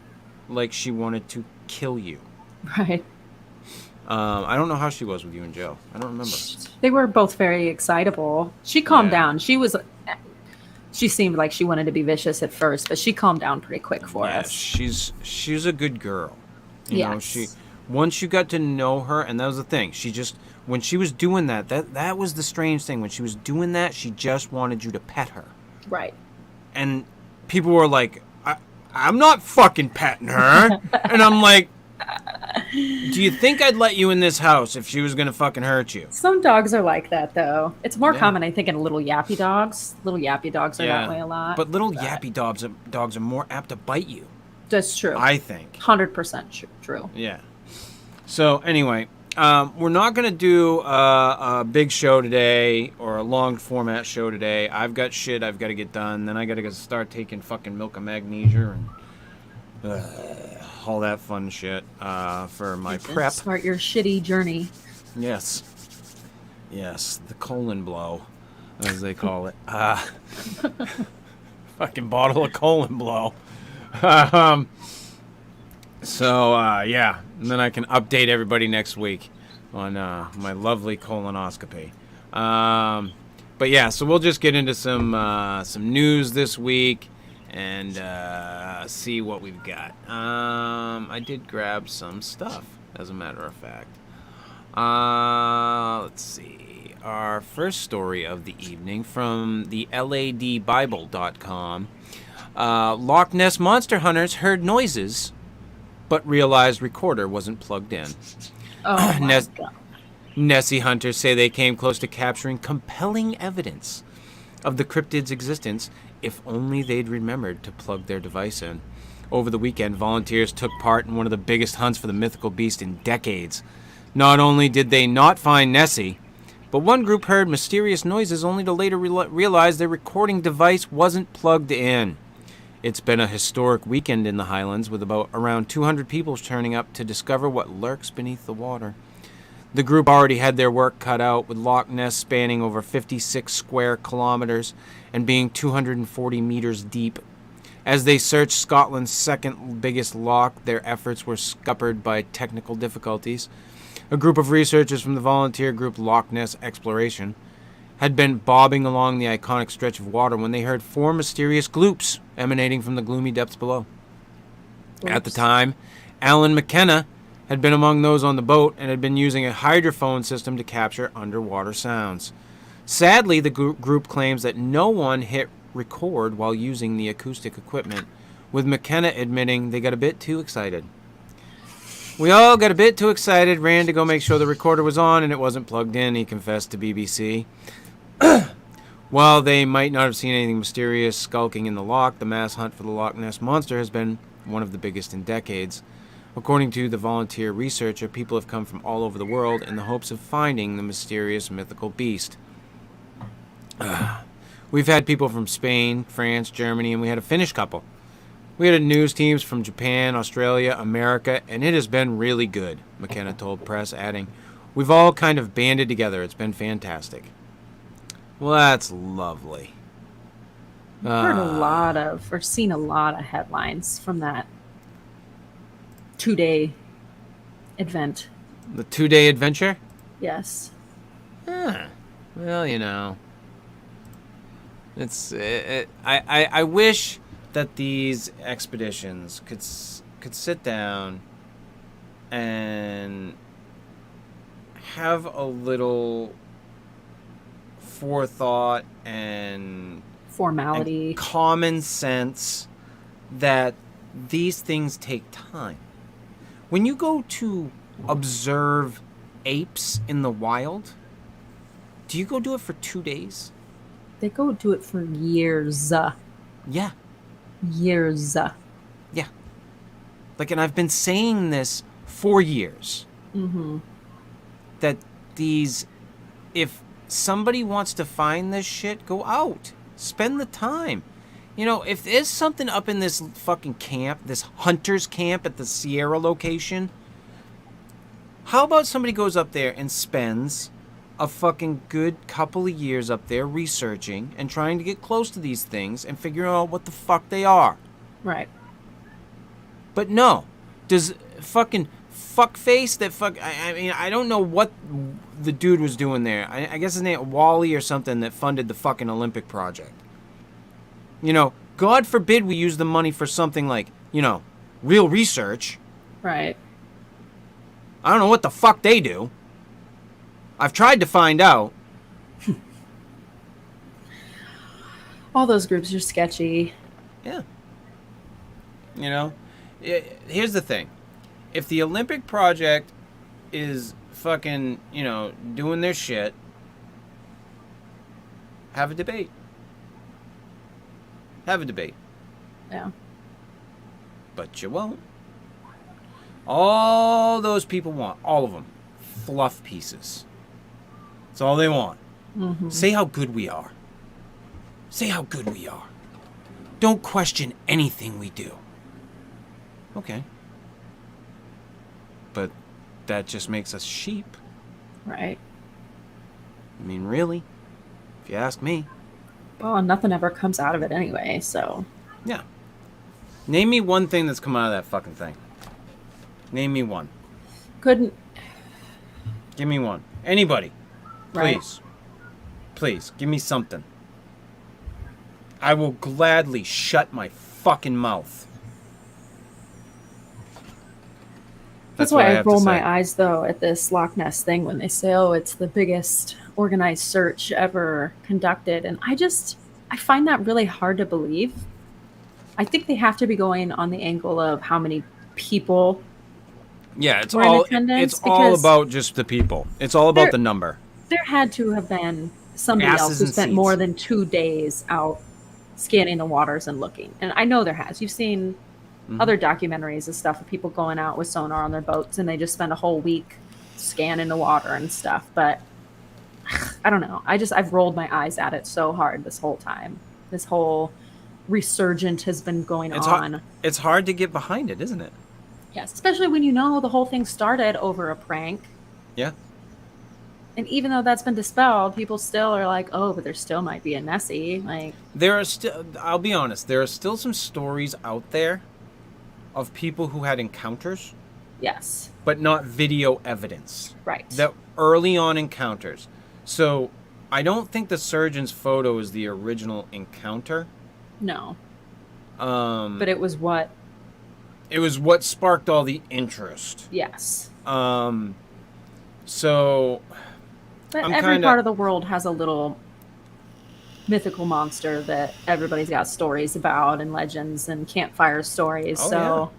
Speaker 1: like she wanted to kill you.
Speaker 2: Right.
Speaker 1: I don't know how she was with you and Joe. I don't remember.
Speaker 2: They were both very excitable. She calmed down. She seemed like she wanted to be vicious at first, but she calmed down pretty quick for us.
Speaker 1: She's a good girl.
Speaker 2: Yes.
Speaker 1: Once you got to know her, and that was the thing. When she was doing that was the strange thing. When she was doing that, she just wanted you to pet her.
Speaker 2: Right.
Speaker 1: And people were like, I'm not fucking petting her. And I'm like, do you think I'd let you in this house if she was going to fucking hurt you?
Speaker 2: Some dogs are like that, though. It's more common, I think, in little yappy dogs. Little yappy dogs are that way a lot.
Speaker 1: But yappy dogs are more apt to bite you.
Speaker 2: That's true.
Speaker 1: I think.
Speaker 2: 100% true.
Speaker 1: Yeah. So, anyway, we're not going to do a big show today or a long format show today. I've got shit I've got to get done. Then I got to start taking fucking milk of magnesia and all that fun shit for my prep.
Speaker 2: Start your shitty journey.
Speaker 1: Yes, the colon blow, as they call it. Fucking bottle of colon blow. So and then I can update everybody next week on my lovely colonoscopy. But yeah, so we'll just get into some news this week and see what we've got. I did grab some stuff, as a matter of fact. Let's see. Our first story of the evening from the ladbible.com. Loch Ness monster hunters heard noises, but realized recorder wasn't plugged in.
Speaker 2: Oh, my God.
Speaker 1: Nessie hunters say they came close to capturing compelling evidence of the cryptid's existence if only they'd remembered to plug their device in. Over the weekend, volunteers took part in one of the biggest hunts for the mythical beast in decades. Not only did they not find Nessie, but one group heard mysterious noises only to later realize their recording device wasn't plugged in. It's been a historic weekend in the Highlands, with around 200 people turning up to discover what lurks beneath the water. The group already had their work cut out, with Loch Ness spanning over 56 square kilometers and being 240 meters deep. As they searched Scotland's second biggest loch, their efforts were scuppered by technical difficulties. A group of researchers from the volunteer group Loch Ness Exploration had been bobbing along the iconic stretch of water when they heard 4 mysterious gloops emanating from the gloomy depths below.
Speaker 2: Oops.
Speaker 1: At the time, Alan McKenna had been among those on the boat and had been using a hydrophone system to capture underwater sounds. Sadly, the group claims that no one hit record while using the acoustic equipment, with McKenna admitting they got a bit too excited. We all got a bit too excited, ran to go make sure the recorder was on and it wasn't plugged in, he confessed to BBC. While they might not have seen anything mysterious skulking in the loch, the mass hunt for the Loch Ness Monster has been one of the biggest in decades. According to the volunteer researcher, people have come from all over the world in the hopes of finding the mysterious mythical beast. We've had people from Spain, France, Germany, and we had a Finnish couple. We had news teams from Japan, Australia, America, and it has been really good, McKenna told press, adding, "We've all kind of banded together. It's been fantastic." Well, that's lovely.
Speaker 2: I've seen a lot of headlines from that 2-day event.
Speaker 1: The 2-day adventure?
Speaker 2: Yes.
Speaker 1: Well, I wish that these expeditions could sit down and have a little forethought and
Speaker 2: Formality.
Speaker 1: and common sense that these things take time. When you go to observe apes in the wild, do you go do it for 2 days?
Speaker 2: They go do it for years.
Speaker 1: Yeah.
Speaker 2: Years.
Speaker 1: Yeah. And I've been saying this for years.
Speaker 2: Mm-hmm.
Speaker 1: That if somebody wants to find this shit, go out. Spend the time. If there's something up in this fucking camp, this hunter's camp at the Sierra location, how about somebody goes up there and spends a fucking good couple of years up there researching and trying to get close to these things and figuring out what the fuck they are.
Speaker 2: Right.
Speaker 1: But no. Does fucking fuckface that I don't know what the dude was doing there. I guess his name Wally or something that funded the fucking Olympic project. God forbid we use the money for something like, real research.
Speaker 2: Right.
Speaker 1: I don't know what the fuck they do. I've tried to find out.
Speaker 2: All those groups are sketchy.
Speaker 1: Yeah. Here's the thing. If the Olympic project is fucking, doing their shit, have a debate. Have a debate.
Speaker 2: Yeah.
Speaker 1: But you won't. All those people want, all of them, fluff pieces. That's all they want.
Speaker 2: Mm-hmm.
Speaker 1: Say how good we are. Say how good we are. Don't question anything we do. Okay. But that just makes us sheep.
Speaker 2: Right.
Speaker 1: I mean, really? If you ask me.
Speaker 2: Well, and nothing ever comes out of it anyway, so.
Speaker 1: Yeah. Name me one thing that's come out of that fucking thing. Name me one.
Speaker 2: Couldn't.
Speaker 1: Give me one. Anybody.
Speaker 2: Right.
Speaker 1: Please. Please, give me something. I will gladly shut my fucking mouth.
Speaker 2: That's why I roll my eyes, though, at this Loch Ness thing when they say, oh, it's the biggest organized search ever conducted. And I find that really hard to believe. I think they have to be going on the angle of how many people.
Speaker 1: Yeah, it's
Speaker 2: were in attendance,
Speaker 1: all about just the people. It's all about the number.
Speaker 2: There had to have been somebody
Speaker 1: Asses
Speaker 2: else who
Speaker 1: and
Speaker 2: spent
Speaker 1: seats.
Speaker 2: more than 2 days out scanning the waters and looking. And I know there has. You've seen other documentaries and stuff of people going out with sonar on their boats and they just spend a whole week scanning the water and stuff. But I don't know. I've rolled my eyes at it so hard this whole time. This whole resurgent has been going on.
Speaker 1: It's hard to get behind it, isn't it?
Speaker 2: Yes, especially when the whole thing started over a prank.
Speaker 1: Yeah.
Speaker 2: And even though that's been dispelled, people still are like, oh, but there still might be a Nessie. Like,
Speaker 1: There are still, I'll be honest, there are still some stories out there of people who had encounters,
Speaker 2: yes,
Speaker 1: but not video evidence.
Speaker 2: right.
Speaker 1: That early on encounters. So I don't think the surgeon's photo is the original encounter.
Speaker 2: No. But it was what?
Speaker 1: It was what sparked all the interest.
Speaker 2: Yes.
Speaker 1: So
Speaker 2: But
Speaker 1: I'm
Speaker 2: every
Speaker 1: kinda-
Speaker 2: part of the world has a little mythical monster that everybody's got stories about and legends and campfire stories.
Speaker 1: Oh,
Speaker 2: So,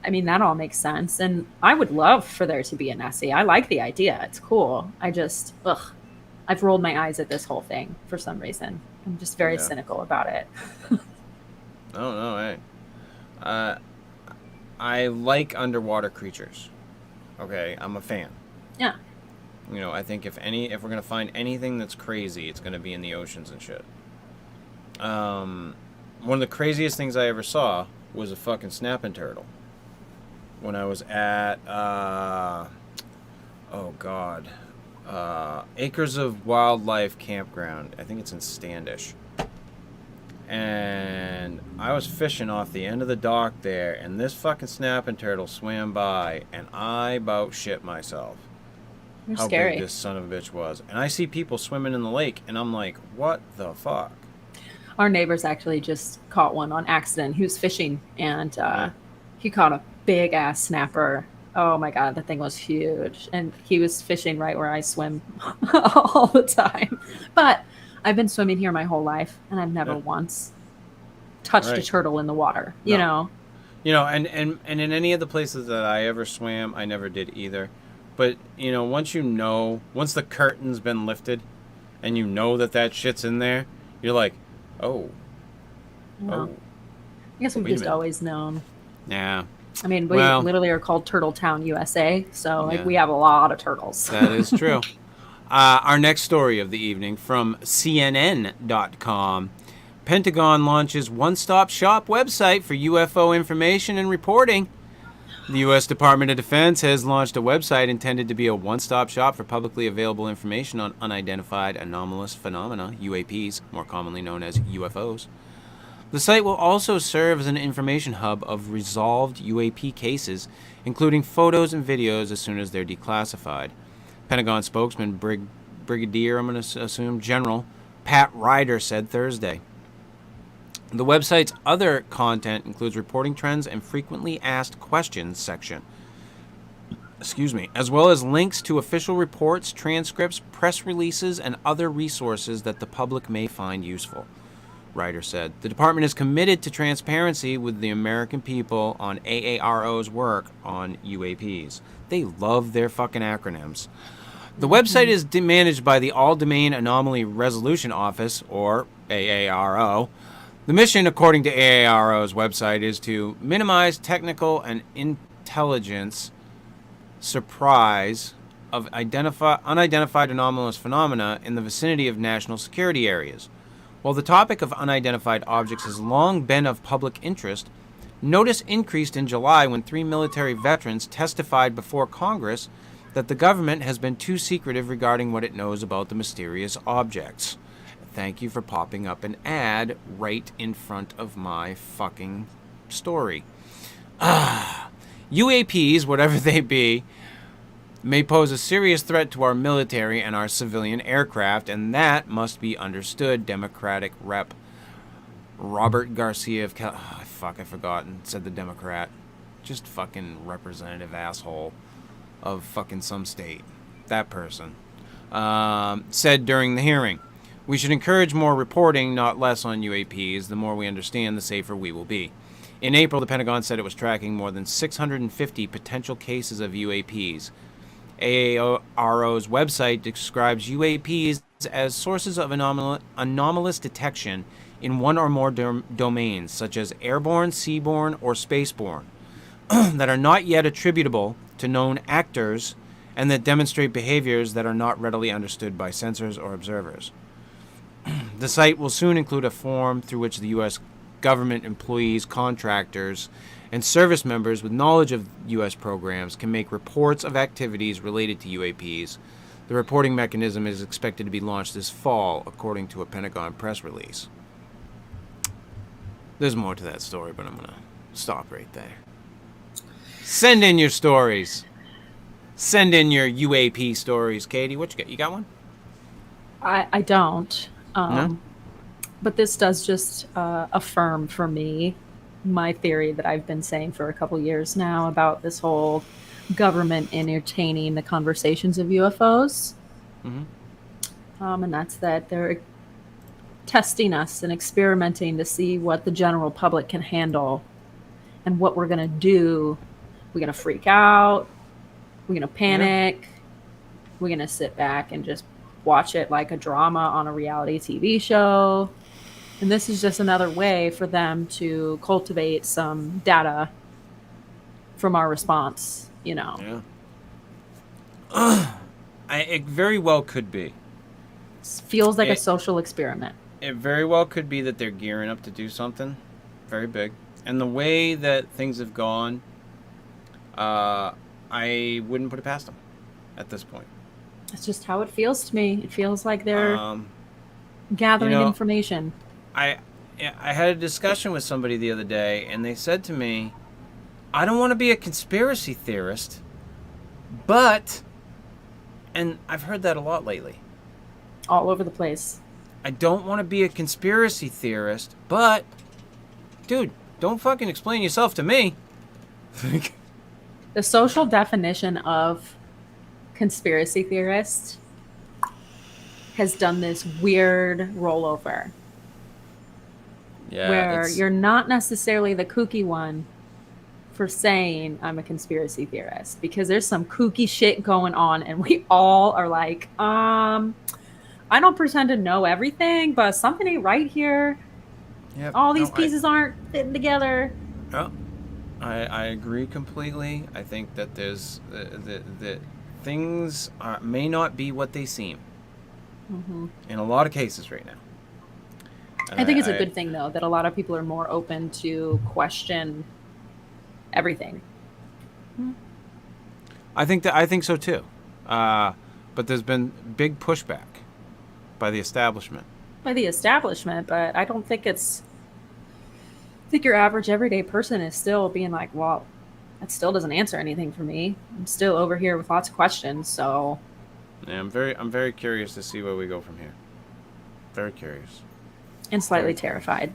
Speaker 2: I mean, that all makes sense. And I would love for there to be a Nessie. I like the idea. It's cool. I just, I've rolled my eyes at this whole thing for some reason. I'm just very cynical about it.
Speaker 1: I don't know. I like underwater creatures. Okay, I'm a fan.
Speaker 2: Yeah.
Speaker 1: You know, I think if we're gonna find anything that's crazy, it's gonna be in the oceans and shit. One of the craziest things I ever saw was a fucking snapping turtle. When I was at Acres of Wildlife Campground. I think it's in Standish. And I was fishing off the end of the dock there, and this fucking snapping turtle swam by, and I about shit myself.
Speaker 2: They're
Speaker 1: How
Speaker 2: scary.
Speaker 1: big this son of a bitch was. And I see people swimming in the lake, and I'm like, what the fuck?
Speaker 2: Our neighbors actually just caught one on accident. He was fishing, and he caught a big ass snapper. Oh my god, the thing was huge, and he was fishing right where I swim all the time. But I've been swimming here my whole life, and I've never once touched a
Speaker 1: Right.
Speaker 2: turtle in the water. You know,
Speaker 1: You know, and in any of the places that I ever swam, I never did either. But, you know, once the curtain's been lifted, and you know that shit's in there, you're like, oh.
Speaker 2: I guess we've
Speaker 1: Wait a
Speaker 2: just
Speaker 1: minute.
Speaker 2: always known.
Speaker 1: Yeah,
Speaker 2: I mean, we
Speaker 1: Well-
Speaker 2: literally are called Turtle Town, USA, so like
Speaker 1: Yeah.
Speaker 2: we have a lot of turtles.
Speaker 1: that is true. Our next story of the evening from CNN.com. Pentagon launches one-stop shop website for UFO information and reporting. The U.S. Department of Defense has launched a website intended to be a one-stop shop for publicly available information on unidentified anomalous phenomena, UAPs, more commonly known as UFOs. The site will also serve as an information hub of resolved UAP cases, including photos and videos as soon as they're declassified. Pentagon spokesman Brigadier, I'm going to assume, General Pat Ryder said Thursday. The website's other content includes reporting trends and frequently asked questions section. As well as links to official reports, transcripts, press releases, and other resources that the public may find useful. Ryder said, the department is committed to transparency with the American people on AARO's work on UAPs. They love their fucking acronyms. The website is managed by the All-Domain Anomaly Resolution Office, or AARO. The mission, according to AARO's website, is to minimize technical and intelligence surprise of unidentified anomalous phenomena in the vicinity of national security areas. While the topic of unidentified objects has long been of public interest, notice increased in July when 3 military veterans testified before Congress that the government has been too secretive regarding what it knows about the mysterious objects. Thank you for popping up an ad right in front of my fucking story. UAPs, whatever they be, may pose a serious threat to our military and our civilian aircraft, and that must be understood, Democratic Rep. Robert Garcia of I've forgotten, said the Democrat. Just fucking representative asshole of fucking some state. That person. Said during the hearing, we should encourage more reporting, not less, on UAPs. The more we understand, the safer we will be. In April, the Pentagon said it was tracking more than 650 potential cases of UAPs. AARO's website describes UAPs as sources of anomalous detection in one or more domains, such as airborne, seaborne, or spaceborne, that are not yet attributable to known actors and that demonstrate behaviors that are not readily understood by sensors or observers. The site will soon include a form through which the U.S. government employees, contractors, and service members with knowledge of U.S. programs can make reports of activities related to UAPs. The reporting mechanism is expected to be launched this fall, according to a Pentagon press release. There's more to that story, but I'm going to stop right there. Send in your stories. Send in your UAP stories. Katie, what you got? You got one?
Speaker 2: I don't.
Speaker 1: No?
Speaker 2: But this does just affirm for me my theory that I've been saying for a couple years now about this whole government entertaining the conversations of UFOs.
Speaker 1: Mm-hmm.
Speaker 2: And that's that they're testing us and experimenting to see what the general public can handle and what we're going to do. We're going to freak out. We're going to panic. Yeah. We're going to sit back and just watch it like a drama on a reality TV show. And this is just another way for them to cultivate some data from our response, you know.
Speaker 1: Yeah. It very well could be.
Speaker 2: It feels like a social experiment.
Speaker 1: It very well could be that they're gearing up to do something very big. And the way that things have gone, I wouldn't put it past them at this point.
Speaker 2: That's just how it feels to me. It feels like they're gathering information. I
Speaker 1: had a discussion with somebody the other day, and they said to me, I don't want to be a conspiracy theorist, but, and I've heard that a lot lately.
Speaker 2: All over the place.
Speaker 1: I don't want to be a conspiracy theorist, but, dude, don't fucking explain yourself to me.
Speaker 2: The social definition of conspiracy theorist has done this weird rollover.
Speaker 1: Yeah,
Speaker 2: where you're not necessarily the kooky one for saying I'm a conspiracy theorist, because there's some kooky shit going on and we all are like, I don't pretend to know everything, but something ain't right here.
Speaker 1: Yep.
Speaker 2: All these pieces aren't fitting together.
Speaker 1: Oh, I agree completely. I think that there's that things may not be what they seem in a lot of cases right now. And
Speaker 2: I think it's a good thing, though, that a lot of people are more open to question everything.
Speaker 1: I think so too, but there's been big pushback by the establishment.
Speaker 2: But I don't think it's. I think your average everyday person is still being like, well, that still doesn't answer anything for me. I'm still over here with lots of questions, so.
Speaker 1: Yeah, I'm very curious to see where we go from here. Very curious.
Speaker 2: And slightly terrified.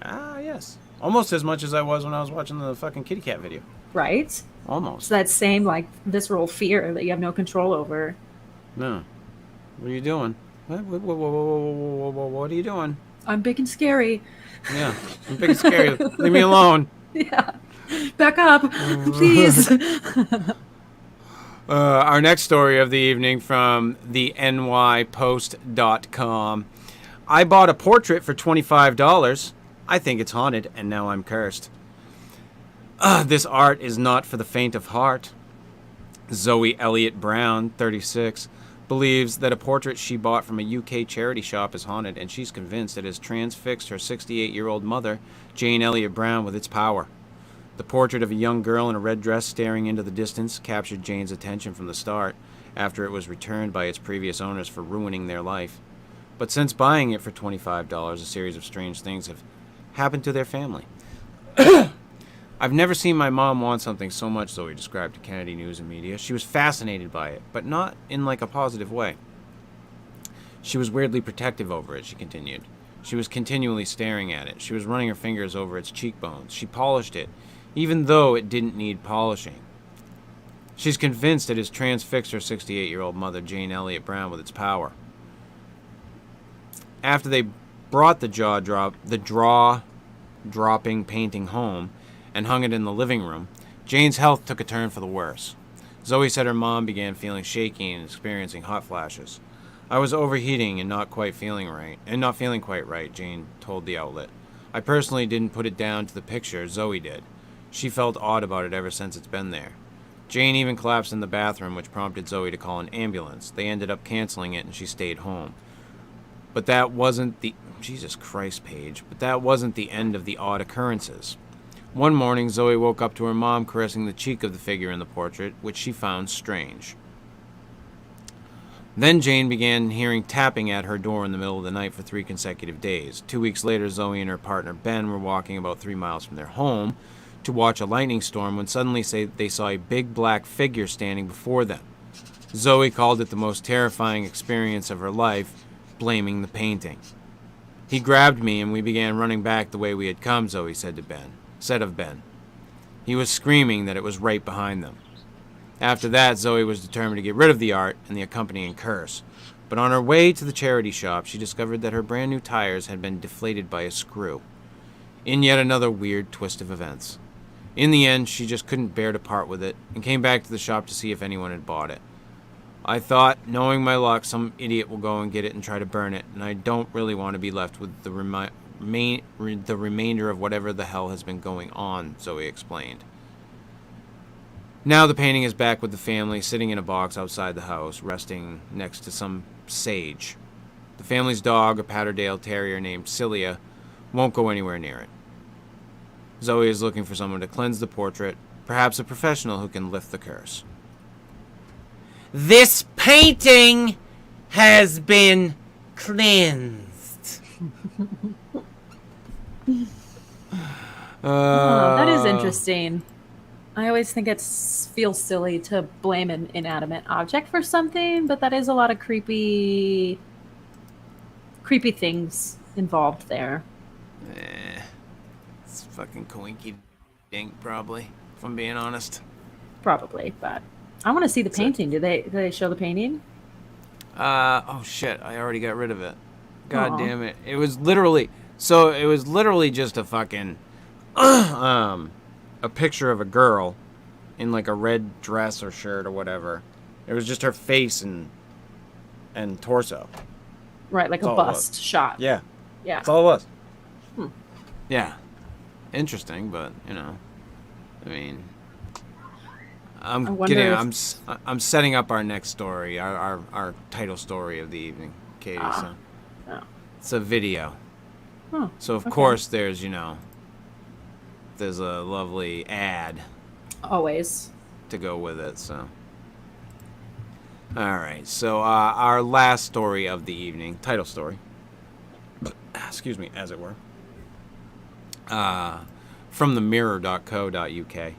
Speaker 1: Ah, yes. Almost as much as I was when I was watching the fucking kitty cat video.
Speaker 2: Right?
Speaker 1: Almost.
Speaker 2: So that same, like, visceral fear that you have no control over.
Speaker 1: No. What are you doing? What are you doing?
Speaker 2: I'm big and scary.
Speaker 1: Yeah, I'm big and scary. Leave me alone.
Speaker 2: Yeah. Back up, please.
Speaker 1: Our next story of the evening from the nypost.com. I bought a portrait for $25. I think it's haunted, and now I'm cursed. This art is not for the faint of heart. Zoe Elliott Brown, 36, believes that a portrait she bought from a UK charity shop is haunted, and she's convinced it has transfixed her 68-year-old mother, Jane Elliott Brown, with its power. The portrait of a young girl in a red dress staring into the distance captured Jane's attention from the start, after it was returned by its previous owners for ruining their life. But since buying it for $25, a series of strange things have happened to their family. I've never seen my mom want something so much, Zoe described to Kennedy News and Media. She was fascinated by it, but not in like a positive way. She was weirdly protective over it, she continued. She was continually staring at it. She was running her fingers over its cheekbones. She polished it, even though it didn't need polishing. She's convinced it has transfixed her 68-year-old mother, Jane Elliott Brown, with its power. After they brought the jaw-dropping painting home and hung it in the living room, Jane's health took a turn for the worse. Zoe said her mom began feeling shaky and experiencing hot flashes. I was overheating and not feeling quite right, Jane told the outlet. I personally didn't put it down to the picture, Zoe did. She felt odd about it ever since it's been there. Jane even collapsed in the bathroom, which prompted Zoe to call an ambulance. They ended up canceling it and she stayed home. But that wasn't the... Jesus Christ, Paige. But that wasn't the end of the odd occurrences. One morning, Zoe woke up to her mom caressing the cheek of the figure in the portrait, which she found strange. Then Jane began hearing tapping at her door in the middle of the night for 3 consecutive days. 2 weeks later, Zoe and her partner Ben were walking about 3 miles from their home to watch a lightning storm when suddenly they saw a big black figure standing before them. Zoe called it the most terrifying experience of her life, blaming the painting. He grabbed me and we began running back the way we had come, Zoe said of Ben. He was screaming that it was right behind them. After that, Zoe was determined to get rid of the art and the accompanying curse. But on her way to the charity shop, she discovered that her brand new tires had been deflated by a screw. In yet another weird twist of events. In the end, she just couldn't bear to part with it and came back to the shop to see if anyone had bought it. I thought, knowing my luck, some idiot will go and get it and try to burn it, and I don't really want to be left with the remainder of whatever the hell has been going on, Zoe explained. Now the painting is back with the family, sitting in a box outside the house, resting next to some sage. The family's dog, a Patterdale Terrier named Cilia, won't go anywhere near it. Zoe is looking for someone to cleanse the portrait, perhaps a professional who can lift the curse. This painting has been cleansed.
Speaker 2: That is interesting. I always think it feels silly to blame an inanimate object for something, but that is a lot of creepy things involved there.
Speaker 1: It's fucking coinky dink, probably, if I'm being honest.
Speaker 2: Probably, but I want to see the painting. Do they show the painting?
Speaker 1: Oh shit, I already got rid of it. God
Speaker 2: Aw.
Speaker 1: damn it. It was literally just a fucking a picture of a girl in like a red dress or shirt or whatever. It was just her face and torso.
Speaker 2: Right, like
Speaker 1: That's
Speaker 2: a
Speaker 1: all it
Speaker 2: bust shot.
Speaker 1: Yeah.
Speaker 2: Yeah.
Speaker 1: That's all it was.
Speaker 2: Hmm.
Speaker 1: Yeah. Interesting, but I mean, I'm
Speaker 2: wonder
Speaker 1: getting.
Speaker 2: if-
Speaker 1: I'm setting up our next story, our title story of the evening, Katie. So
Speaker 2: Oh.
Speaker 1: it's a video.
Speaker 2: Huh.
Speaker 1: So of
Speaker 2: Okay.
Speaker 1: course there's there's a lovely ad
Speaker 2: Always.
Speaker 1: to go with it. So all right. So our last story of the evening, title story. Excuse me, as it were. From the mirror.co.uk.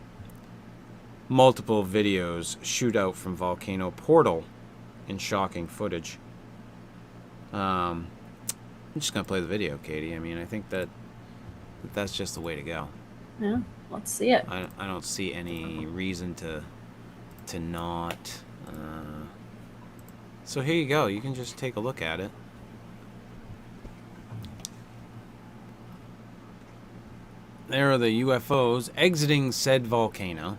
Speaker 1: Multiple videos shoot out from Volcano portal in shocking footage. I'm just going to play the video, Katie. I mean, I think that's just the way to go.
Speaker 2: Yeah. Let's see it.
Speaker 1: I don't see any reason to not. So here you go. You can just take a look at it. There are the UFOs exiting said volcano.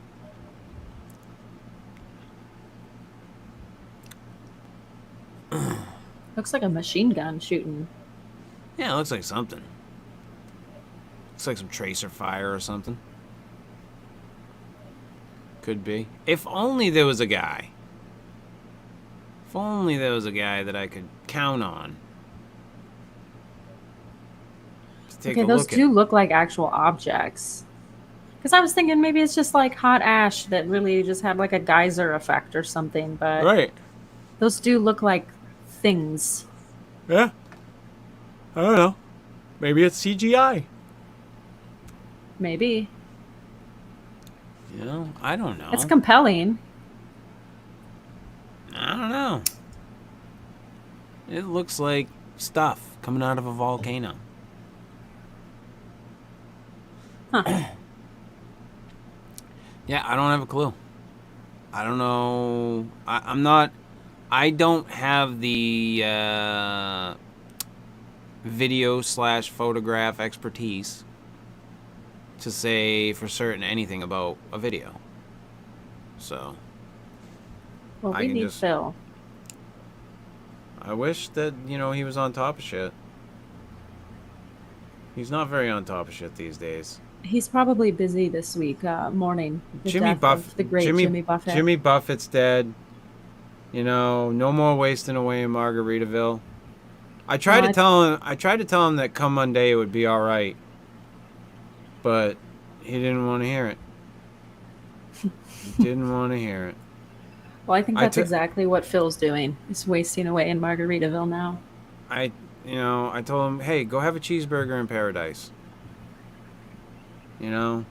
Speaker 2: Looks like a machine gun shooting.
Speaker 1: Yeah, it looks like something. Looks like some tracer fire or something. Could be. If only there was a guy. If only there was a guy that I could count on. To take
Speaker 2: Okay,
Speaker 1: a
Speaker 2: those
Speaker 1: look
Speaker 2: do look like actual objects. Because I was thinking maybe it's just like hot ash that really just had like a geyser effect or something, but
Speaker 1: Right.
Speaker 2: those do look like things.
Speaker 1: Yeah. I don't know. Maybe it's CGI.
Speaker 2: Maybe.
Speaker 1: I don't know.
Speaker 2: It's compelling.
Speaker 1: I don't know. It looks like stuff coming out of a volcano.
Speaker 2: Huh.
Speaker 1: Yeah, I don't have a clue. I don't know. I don't have the video/photograph expertise to say for certain anything about a video. So
Speaker 2: Well,
Speaker 1: I
Speaker 2: we
Speaker 1: can
Speaker 2: need
Speaker 1: just-
Speaker 2: Phil.
Speaker 1: I wish that, he was on top of shit. He's not very on top of shit these days.
Speaker 2: He's probably busy this week, mourning the
Speaker 1: Jimmy
Speaker 2: death of the great Jimmy Buffett.
Speaker 1: Jimmy Buffett's dead. No more wasting away in Margaritaville. I tried to tell him that come Monday it would be all right. But he didn't want to hear it. He didn't want to hear it.
Speaker 2: Well, I think that's exactly what Phil's doing. He's wasting away in Margaritaville now.
Speaker 1: I told him, hey, go have a cheeseburger in paradise. You know,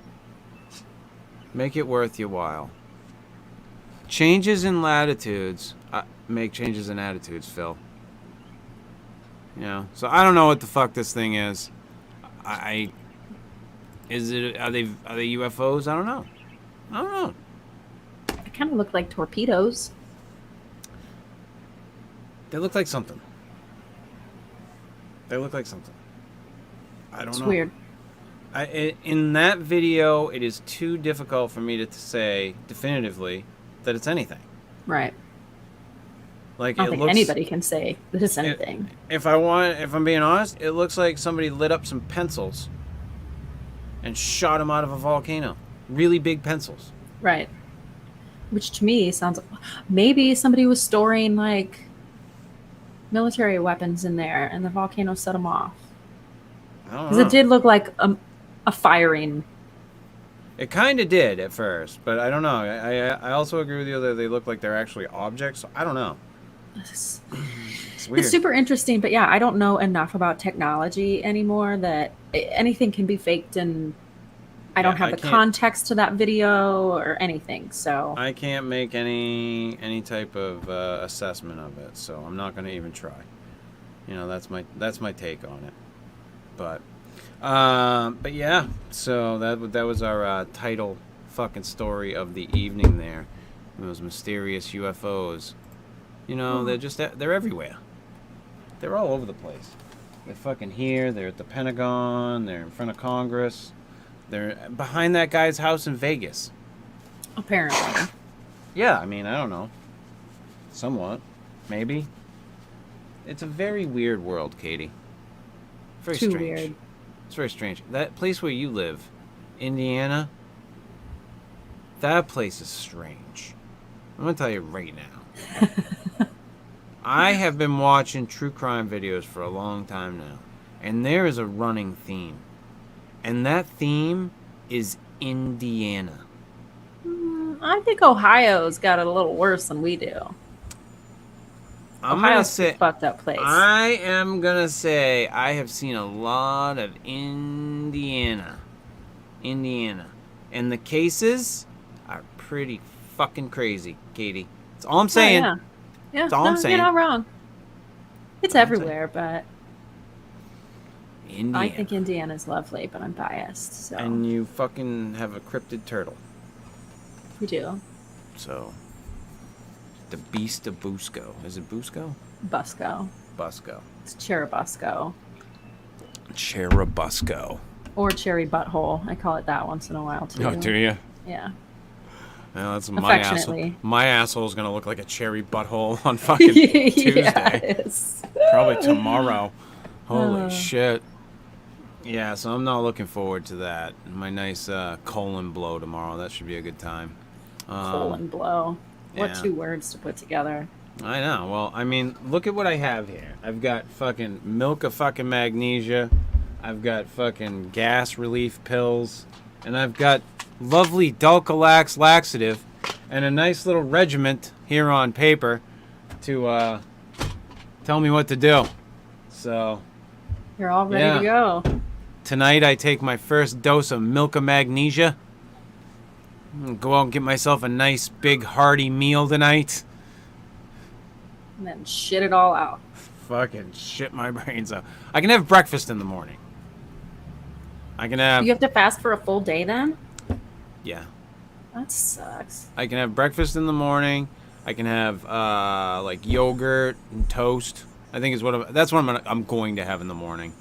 Speaker 1: make it worth your while. Changes in latitudes make changes in attitudes, Phil. You know, so I don't know what the fuck this thing is. Are they UFOs? I don't know.
Speaker 2: They kind of look like torpedoes.
Speaker 1: They look like something. I don't know.
Speaker 2: It's weird.
Speaker 1: In that video, it is too difficult for me to say definitively that it's anything.
Speaker 2: Right.
Speaker 1: Like,
Speaker 2: I don't think anybody can say that it's anything.
Speaker 1: If I'm being honest, it looks like somebody lit up some pencils and shot them out of a volcano. Really big pencils.
Speaker 2: Right. Which to me sounds, maybe somebody was storing like military weapons in there and the volcano set them off.
Speaker 1: I don't know.
Speaker 2: Because it did look like a firing.
Speaker 1: It kind of did at first, but I don't know. I also agree with you that they look like they're actually objects. So I don't know.
Speaker 2: It's
Speaker 1: weird.
Speaker 2: It's super interesting, but yeah, I don't know enough about technology anymore that anything can be faked, and I don't have the context to that video or anything. So
Speaker 1: I can't make any type of assessment of it, so I'm not going to even try. You know, that's my take on it. But yeah, so that was our title fucking story of the evening there. Those mysterious UFOs. You know, they're everywhere. They're all over the place. They're fucking here, they're at the Pentagon, they're in front of Congress. They're behind that guy's house in Vegas.
Speaker 2: Apparently.
Speaker 1: Yeah, I mean, I don't know. Somewhat. Maybe. It's a very weird world, Katie. Very
Speaker 2: Too
Speaker 1: strange.
Speaker 2: weird.
Speaker 1: It's very strange. That place where you live, Indiana, that place is strange. I'm going to tell you right now. I have been watching true crime videos for a long time now, and there is a running theme. And that theme is Indiana.
Speaker 2: I think Ohio's got it a little worse than we do. Ohio's a fucked up place.
Speaker 1: I am going to say I have seen a lot of Indiana. And the cases are pretty fucking crazy, Katie. That's all I'm saying.
Speaker 2: Oh, yeah.
Speaker 1: That's all I'm saying.
Speaker 2: You're not wrong. It's everywhere, but
Speaker 1: Indiana.
Speaker 2: I think Indiana's lovely, but I'm biased. So.
Speaker 1: And you fucking have a cryptid turtle.
Speaker 2: We do.
Speaker 1: So, the Beast of Busco. Is it Busco?
Speaker 2: Busco.
Speaker 1: It's
Speaker 2: Cherubusco. Or cherry butthole. I call it that once in a while, too.
Speaker 1: Oh, do you?
Speaker 2: Yeah.
Speaker 1: Well, that's my asshole.
Speaker 2: Affectionately.
Speaker 1: My asshole is going to look like a cherry butthole on fucking Tuesday.
Speaker 2: Yes.
Speaker 1: Probably tomorrow. Holy shit. Yeah, so I'm not looking forward to that. My nice colon blow tomorrow. That should be a good time.
Speaker 2: Colon blow. What
Speaker 1: yeah.
Speaker 2: 2 words to put together?
Speaker 1: I know. Well, I mean, look at what I have here. I've got fucking milk of fucking magnesia. I've got fucking gas relief pills. And I've got lovely Dulcolax laxative and a nice little regiment here on paper to tell me what to do. So
Speaker 2: You're all ready to go.
Speaker 1: Tonight I take my first dose of milk of magnesia. Go out and get myself a nice big hearty meal tonight.
Speaker 2: And then shit it all out.
Speaker 1: Fucking shit my brains out. I can have breakfast in the morning. I can have...
Speaker 2: You have to fast for a full day then?
Speaker 1: Yeah.
Speaker 2: That sucks.
Speaker 1: I can have breakfast in the morning. I can have like yogurt and toast. I think is that's what I'm going to have in the morning.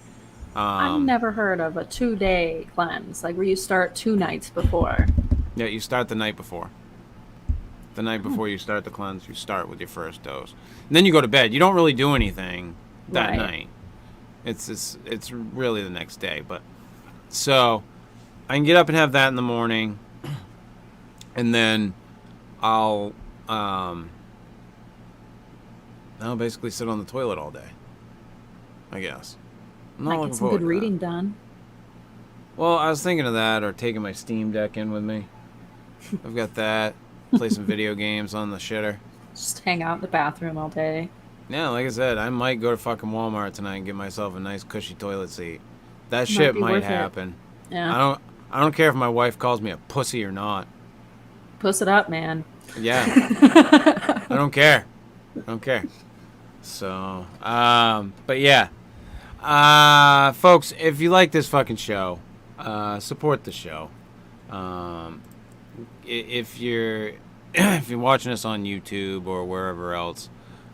Speaker 2: I've never heard of a 2-day cleanse, like where you start 2 nights before.
Speaker 1: Yeah, you start the night before. The night before you start the cleanse, you start with your first dose. And then you go to bed. You don't really do anything that night. It's really the next day. But so I can get up and have that in the morning, and then I'll basically sit on the toilet all day, I guess.
Speaker 2: Might get some good reading done.
Speaker 1: Well, I was thinking of that, or taking my Steam Deck in with me. I've got that. Play some video games on the shitter.
Speaker 2: Just hang out in the bathroom all day.
Speaker 1: Yeah, like I said, I might go to fucking Walmart tonight and get myself a nice cushy toilet seat. That
Speaker 2: Might
Speaker 1: shit
Speaker 2: be
Speaker 1: might
Speaker 2: worth it.
Speaker 1: happen.
Speaker 2: Yeah.
Speaker 1: I don't care if my wife calls me a pussy or not.
Speaker 2: Puss it up, man.
Speaker 1: Yeah. I don't care. I don't care. So, but yeah. Folks, if you like this fucking show, support the show. If you're if you're watching us on YouTube or wherever else,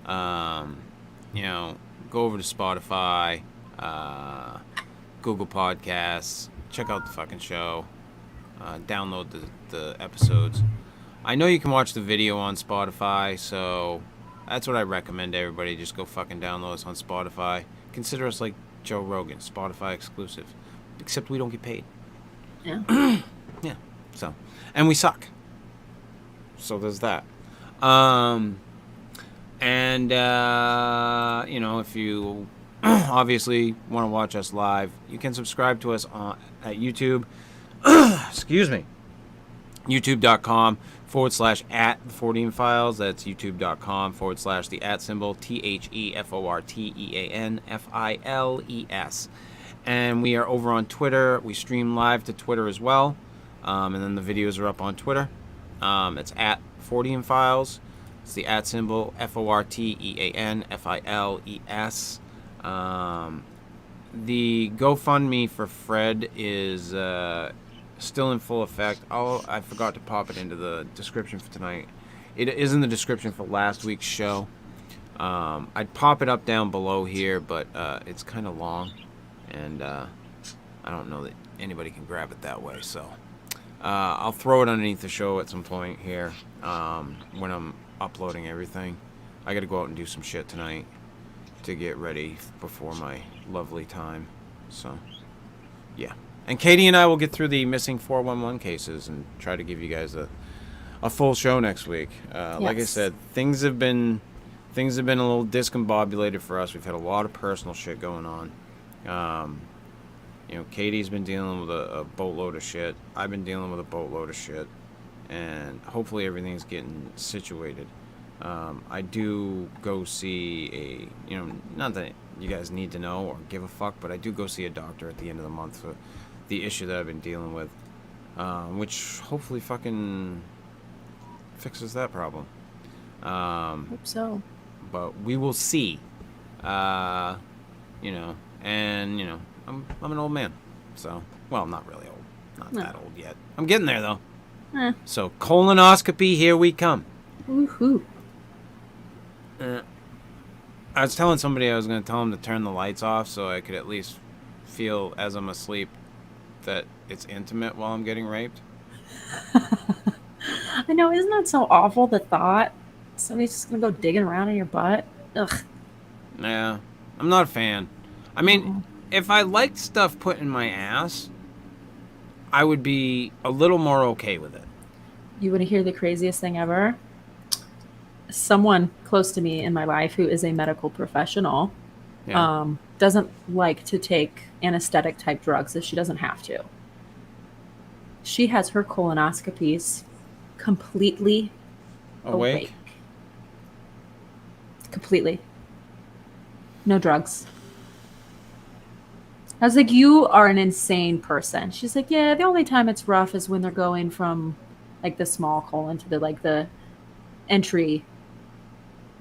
Speaker 1: you know, go over to Spotify, Google Podcasts, check out the fucking show, download the episodes. I know you can watch the video on Spotify, so that's what I recommend to everybody. Just go fucking download us on Spotify. Consider us like Joe Rogan, Spotify exclusive. Except we don't get paid.
Speaker 2: Yeah.
Speaker 1: Yeah. So, and we suck. So there's that. You know, if you obviously want to watch us live, you can subscribe to us at YouTube. Excuse me. YouTube.com/at the Fortean Files. That's youtube.com/the @ symbol TheForteanFiles. And we are over on Twitter. We stream live to Twitter as well. And then the videos are up on Twitter. It's at Fortean Files. It's the @ symbol FORTEANFILES. The GoFundMe for Fred is still in full effect. I forgot to pop it into the description for tonight. It is in the description for last week's show. I'd pop it up down below here, but it's kind of long, and I don't know that anybody can grab it that way. So I'll throw it underneath the show at some point here when I'm uploading everything. I got to go out and do some shit tonight to get ready before my lovely time. So, yeah. And Katie and I will get through the missing 411 cases and try to give you guys a full show next week. Like I said, things have been a little discombobulated for us. We've had a lot of personal shit going on. You know, Katie's been dealing with a boatload of shit. I've been dealing with a boatload of shit. And hopefully everything's getting situated. I do go see not that you guys need to know or give a fuck, but I do go see a doctor at the end of the month for the issue that I've been dealing with, which hopefully fucking fixes that problem.
Speaker 2: Hope so.
Speaker 1: But we will see. I'm an old man, so, well, not really old, not that old yet. I'm getting there though. So colonoscopy, here we come.
Speaker 2: Woohoo.
Speaker 1: I was telling somebody I was going to tell them to turn the lights off so I could at least feel as I'm asleep that it's intimate while I'm getting raped.
Speaker 2: I know, isn't that so awful, the thought? Somebody's just going to go digging around in your butt? Ugh.
Speaker 1: Yeah, I'm not a fan. I mean, if I liked stuff put in my ass, I would be a little more okay with it.
Speaker 2: You want to hear the craziest thing ever? Someone close to me in my life who is a medical professional doesn't like to take anesthetic type drugs if she doesn't have to. She has her colonoscopies completely awake. Completely. No drugs. I was like, you are an insane person. She's like, yeah, the only time it's rough is when they're going from like the small colon to the entry.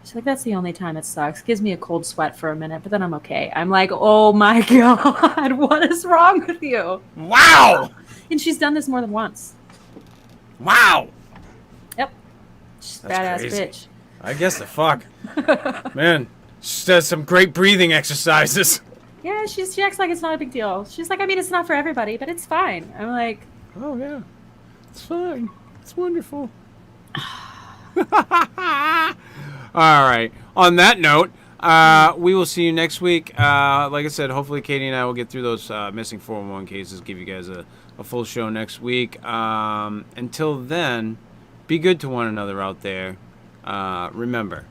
Speaker 2: She's like, that's the only time it sucks. Gives me a cold sweat for a minute, but then I'm okay. I'm like, oh my God, what is wrong with you?
Speaker 1: Wow!
Speaker 2: And she's done this more than once.
Speaker 1: Wow!
Speaker 2: Yep. She's a
Speaker 1: That's
Speaker 2: badass
Speaker 1: crazy.
Speaker 2: bitch.
Speaker 1: I guess the fuck. Man, she does some great breathing exercises.
Speaker 2: Yeah, she acts like it's not a big deal. She's like, I mean, it's not for everybody, but it's fine. I'm like,
Speaker 1: oh yeah, it's fine. It's wonderful. All right. On that note, we will see you next week. Like I said, hopefully Katie and I will get through those missing 411 cases, give you guys a full show next week. Until then, be good to one another out there. Remember,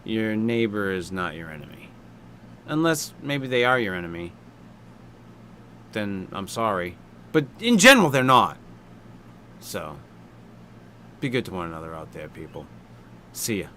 Speaker 1: your neighbor is not your enemy. Unless maybe they are your enemy. Then I'm sorry. But in general, they're not. So, Be good to one another out there, people. See ya.